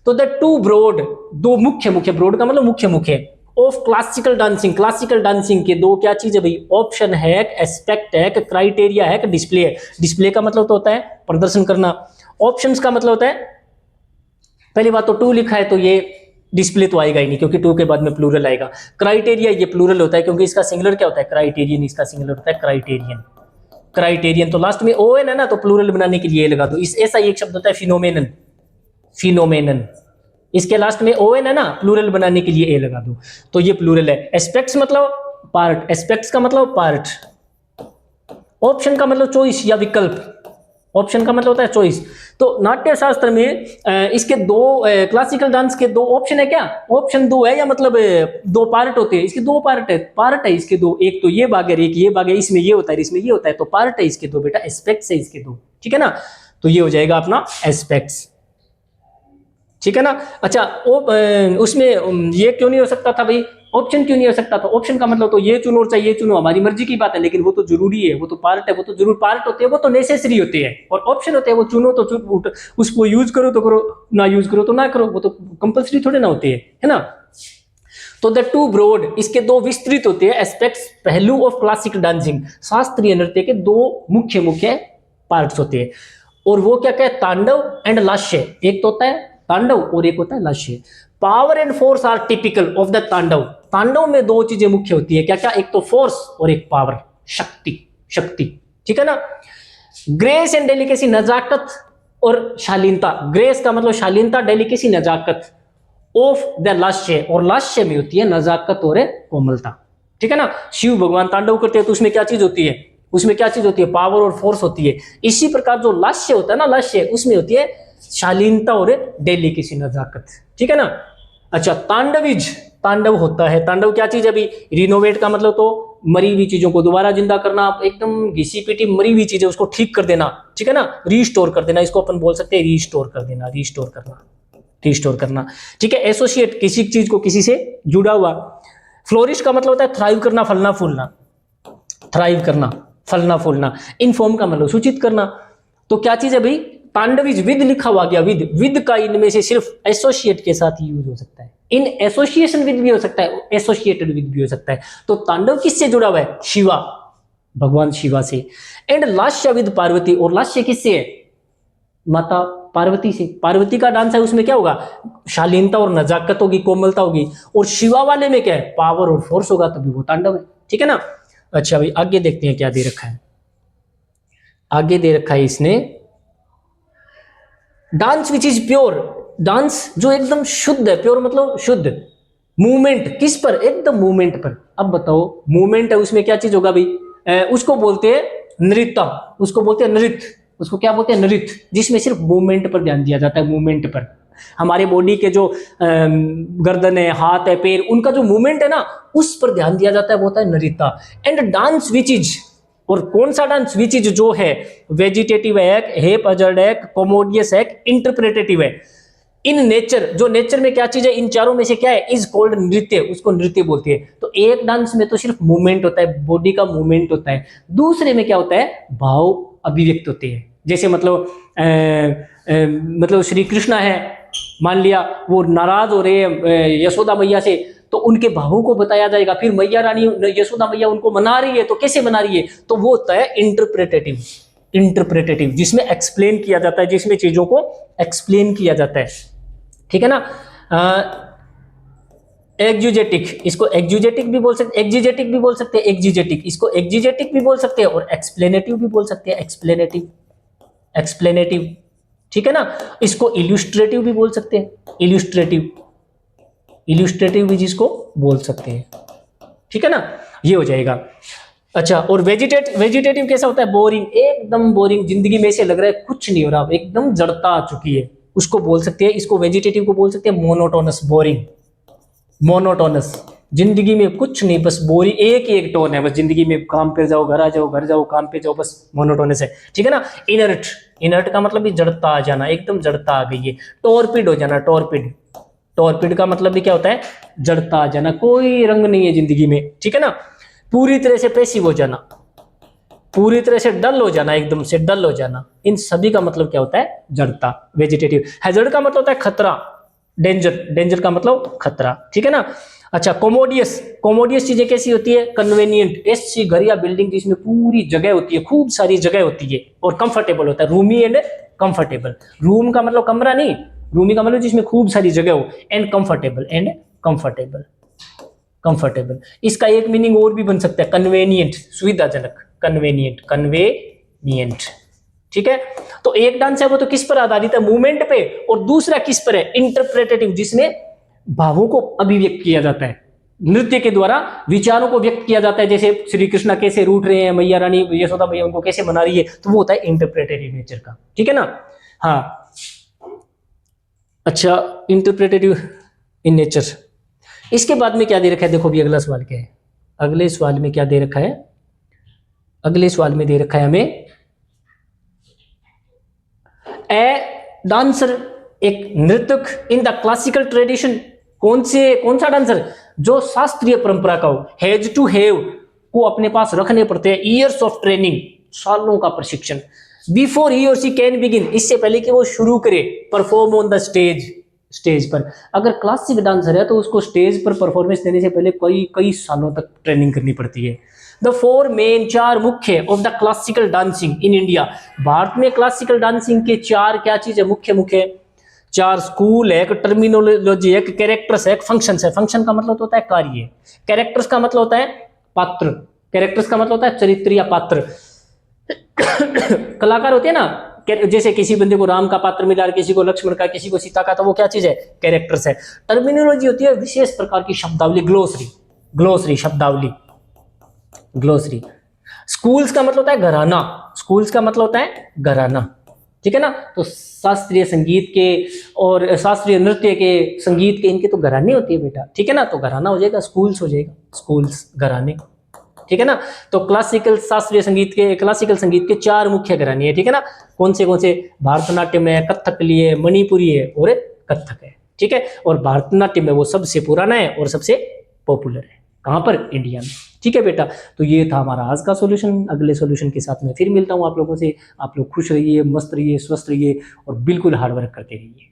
तो द टू ब्रॉड, दो मुख्य मुख्य, ब्रॉड का मतलब मुख्य मुख्य, of classical dancing, classical dancing के दो क्या चीज है भाई? ऑप्शन है, एस्पेक्ट है, क्राइटेरिया है, डिस्प्ले है। डिस्प्ले का मतलब तो होता है प्रदर्शन करना, ऑप्शंस का मतलब होता है, पहली बात तो टू लिखा है तो ये डिस्प्ले तो आएगा ही नहीं, क्योंकि टू के बाद में प्लूरल आएगा। क्राइटेरिया ये प्लूरल होता है, क्योंकि इसका सिंगुलर क्या होता है? क्राइटेरियन, इसका सिंगुलर होता है क्राइटेरियन। क्राइटेरियन तो लास्ट में ओ है ना, तो प्लूरल बनाने के लिए लगा दो। इस ऐसा एक शब्द होता है फिनोमेनन, फिनोमेनन, इसके लास्ट में ओ है ना, प्लूरल बनाने के लिए ए लगा दो, तो ये प्लूरल है। एस्पेक्ट्स मतलब पार्ट, एस्पेक्ट्स का मतलब पार्ट, ऑप्शन का मतलब चॉइस या विकल्प, ऑप्शन का मतलब होता है चॉइस। तो नाट्य शास्त्र में इसके दो, क्लासिकल डांस के दो ऑप्शन है क्या? ऑप्शन दो है, या मतलब दो पार्ट होते हैं, इसके दो पार्ट है इसके दो, एक तो ये भाग है, एक ये भाग है, इसमें ये होता है, इसमें ये होता है, तो पार्ट है इसके दो बेटा, एस्पेक्ट्स है इसके दो, ठीक है ना। तो ये हो जाएगा अपना एस्पेक्ट्स, ठीक है ना। अच्छा, उसमें ये क्यों नहीं हो सकता था भाई? ऑप्शन क्यों नहीं हो सकता था? ऑप्शन का मतलब तो ये चुनो और चाहिए चुनो, हमारी मर्जी की बात है, लेकिन वो तो जरूरी है, वो तो पार्ट है, वो तो जरूर पार्ट होते हैं, वो तो नेसेसरी होते हैं। और ऑप्शन होते हैं वो चुनो तो उसको यूज करो तो करो, ना यूज करो तो ना करो, वो तो कंपल्सरी थोड़े ना होते हैं, है ना। तो द टू ब्रॉड, इसके दो विस्तृत होते हैं एस्पेक्ट्स, पहलू ऑफ क्लासिकल डांसिंग, शास्त्रीय नृत्य के दो मुख्य मुख्य पार्ट्स होते हैं। और वो क्या क्या? तांडव एंड लास्य, एक तो होता है तांडव और एक होता है लास्य। Power and force are typical of the tandava, तांडव में दो चीजें मुख्य होती है, क्या क्या? एक तो फोर्स और एक पावर, शक्ति, शक्ति, ठीक है ना। ग्रेस एंड डेलिकेसी, नजाकत और शालीनता, ग्रेस का मतलब शालीनता, डेलिकेसी नजाकत, ऑफ द लास्य, और लास्य में होती है नजाकत और कोमलता, ठीक है ना। शिव भगवान तांडव करते हैं तो उसमें क्या चीज होती है? उसमें क्या चीज होती है? पावर और फोर्स होती है। इसी प्रकार जो लास्य होता है ना, लास्य, उसमें होती है शालीनता और डेलिकेसी, नजाकत, ठीक है ना। अच्छा, तांडविज, तांडव होता है, तांडव क्या चीज है अभी? रिनोवेट का मतलब तो मरी हुई चीजों को दोबारा जिंदा करना, एकदम घिसी पीटी मरी हुई चीजें उसको ठीक कर देना, ठीक है ना, रीस्टोर कर देना, इसको अपन बोल सकते हैं रीस्टोर कर देना, रीस्टोर करना, रीस्टोर करना, ठीक है। एसोसिएट, किसी चीज को किसी से जुड़ा हुआ। फ्लोरिश का मतलब होता है थ्राइव करना, फलना फूलना, थ्राइव करना, फलना फूलना। इनफॉर्म का मतलब सूचित करना। तो क्या चीज है भाई? तांडविज, विद लिखा हुआ गया, विद, विद का इनमें से सिर्फ एसोसिएट के साथ यूज हो सकता है, इन एसोसिएशन विद भी हो सकता है, एसोसिएटेड विद भी हो सकता है। तो तांडव किससे जुड़ा हुआ है? शिवा, भगवान शिवा से। एंड लास्य विद पार्वती, और लास्य किससे है? माता पार्वती से। पार्वती का डांस है, उसमें क्या होगा? शालीनता और नजाकत होगी, कोमलता होगी। और शिवा वाले में क्या है? पावर और फोर्स होगा, तभी वो तांडव है, ठीक है ना। अच्छा भाई, आगे देखते हैं क्या दे रखा है। आगे दे रखा है इसने, dance which is pure, dance जो एकदम शुद्ध है, प्योर मतलब शुद्ध। मूवमेंट किस पर? एकदम मूवमेंट पर। अब बताओ, मूवमेंट है, उसमें क्या चीज होगा भाई? उसको बोलते हैं नृत्य, उसको बोलते हैं नृत्य, उसको क्या बोलते हैं? नृत्य, जिसमें सिर्फ मूवमेंट पर ध्यान दिया जाता है, मूवमेंट पर। हमारे बॉडी के जो गर्दन है, हाथ है, पैर, उनका जो मूवमेंट है ना, उस पर ध्यान दिया जाता है, वो होता है नृत्य। एंड डांस विच इज, और कौन सा डांस? विच इज जो है वेजिटेटिव है, हेपहजार्ड है, कॉमोडियस है, इंटरप्रेटेटिव है। इन नेचर, जो नेचर में क्या चीज है, इन चारों में से क्या है? इज कॉल्ड नृत्य, उसको नृत्य बोलती है। तो एक डांस में तो सिर्फ मूवमेंट होता है, बॉडी का मूवमेंट होता है, दूसरे में क्या होता है? भाव अभिव्यक्त होते हैं। जैसे मतलब श्री कृष्ण है, मान लिया वो नाराज हो रहे हैं यशोदा मैया से, तो उनके भावों को बताया जाएगा। फिर मैया रानी, यशोदा मैया उनको मना रही है, तो कैसे मना रही है? तो वो होता है इंटरप्रेटेटिव, इंटरप्रेटेटिव, जिसमें एक्सप्लेन किया जाता है, जिसमें चीजों को एक्सप्लेन किया जाता है, ठीक है ना। एग्जीजेटिक, इसको एग्जीजेटिक भी बोल सकते, एग्जीजेटिक भी बोल सकते हैं, एग्जीजेटिक, इसको एग्जीजेटिक भी बोल सकते हैं और एक्सप्लेनेटिव भी बोल सकते हैं, एक्सप्लेनेटिव, एक्सप्लेनेटिव, ठीक है ना। इसको इल्यूस्ट्रेटिव भी बोल सकते हैं, इल्यूस्ट्रेटिव, इल्यूस्ट्रेटिव भी जिसको बोल सकते हैं, ठीक है ना, ये हो जाएगा। अच्छा, और वेजिटेटिव कैसा होता है? बोरिंग, एकदम बोरिंग, जिंदगी में ऐसे लग रहा है कुछ नहीं हो रहा, एकदम जड़ता आ चुकी है, उसको बोल सकते हैं, इसको वेजिटेटिव को बोल सकते हैं मोनोटोनस, बोरिंग, मोनोटोनस, जिंदगी में कुछ नहीं, बस बोरी, एक ही एक टोन है बस जिंदगी में, काम पे जाओ, घर आ जाओ, घर जाओ, काम पे जाओ, बस मोनोटोनस है, ठीक है ना। इनर्ट, इनर्ट का मतलब भी जड़ता आ जाना, एकदम जड़ता आ गई है। टॉर्पिड हो जाना, टॉर्पिड, टॉर्पिड का मतलब भी क्या होता है? जड़ता आ जाना, कोई रंग नहीं है जिंदगी में, ठीक है ना। पूरी तरह से पैसिव हो जाना, पूरी तरह से डल हो जाना, एकदम से डल हो जाना, इन सभी का मतलब क्या होता है? जड़ता, वेजिटेटिव। हैजर्ड का मतलब होता है खतरा, डेंजर, डेंजर का मतलब खतरा, ठीक है ना। अच्छा, कोमोडियस, कोमोडियस चीजें कैसी होती है? कन्वेनियंट, ऐसी घर या बिल्डिंग जिसमें पूरी जगह होती है, खूब सारी जगह होती है, और कंफर्टेबल होता है, रूमी एंड कंफर्टेबल। रूम का मतलब कमरा नहीं, रूमी का मतलब जिसमें खूब सारी जगह हो, and comfortable, and comfortable, comfortable. इसका एक मीनिंग और भी बन सकता है, कन्वेनियंट, सुविधाजनक, कन्वेनियंट, कन्वेनियंट, ठीक है। तो एक डांस है वो तो किस पर आधारित है? मूवमेंट पे, और दूसरा किस पर है? इंटरप्रेटेटिव, जिसमें भावों को अभिव्यक्त किया जाता है, नृत्य के द्वारा विचारों को व्यक्त किया जाता है, जैसे श्री कृष्णा कैसे रूठ रहे हैं, मैया रानी यशोदा मैया उनको कैसे मना रही है, तो वो होता है इंटरप्रेटेटिव नेचर का, ठीक है ना। हाँ, अच्छा, इंटरप्रेटेटिव इन नेचर। इसके बाद में क्या दे रखा है? देखो भी अगला सवाल क्या है, अगले सवाल में क्या दे रखा है? अगले सवाल में दे रखा है हमें, ए डांसर, एक नृतक इन द क्लासिकल ट्रेडिशन, कौन सा डांसर? जो शास्त्रीय परंपरा का हो, हैज टू हैव, को अपने पास रखने पड़ते हैं ईयर्स ऑफ ट्रेनिंग, सालों का प्रशिक्षण, बिफोर ही और सी कैन बिगिन, इससे पहले कि वो शुरू करे perform on the stage, stage पर। अगर क्लासिक डांसर है तो उसको स्टेज पर परफॉर्मेंस देने से पहले कई कई सालों तक ट्रेनिंग करनी पड़ती है। द फोर मेन, चार मुख्य, of the classical dancing in India, Bharat में क्लासिकल डांसिंग के चार क्या चीज है? मुख्य चार स्कूल है, एक टर्मिनोलॉजी है, एक कैरेक्टर्स है, एक फंक्शंस है। फंक्शन का मतलब होता है कार्य, कैरेक्टर्स का मतलब होता है पात्र, कैरेक्टर्स का मतलब होता है चरित्र या पात्र। कलाकार होते हैं ना, जैसे किसी बंदे को राम का पात्र मिला, किसी को लक्ष्मण का, किसी को सीता का, तो वो क्या चीज है? कैरेक्टर्स है। टर्मिनोलॉजी होती है विशेष प्रकार की शब्दावली, ग्लोसरी, ग्लोसरी शब्दावली, ग्लोसरी। स्कूल्स का मतलब होता है घराना, स्कूल्स का मतलब होता है घराना, ठीक है ना। तो शास्त्रीय संगीत के और शास्त्रीय नृत्य के, संगीत के, इनके तो घराने होती है बेटा, ठीक है ना। तो घराना हो जाएगा, स्कूल्स हो जाएगा, स्कूल्स, घराने, ठीक है ना। तो क्लासिकल शास्त्रीय संगीत के, क्लासिकल संगीत के चार मुख्य घराने हैं, ठीक है ना। कौन से? भारतनाट्यम है, कथकली है, मणिपुरी है और कथक है, ठीक है। और भारतनाट्यम में वो सबसे पुराना है और सबसे पॉपुलर है, कहां पर? इंडिया में, ठीक है बेटा। तो ये था हमारा आज का सॉल्यूशन। अगले सॉल्यूशन के साथ में फिर मिलता हूं आप लोगों से। आप लोग खुश रहिए, मस्त रहिए, स्वस्थ रहिए और बिल्कुल हार्ड वर्क करते रहिए।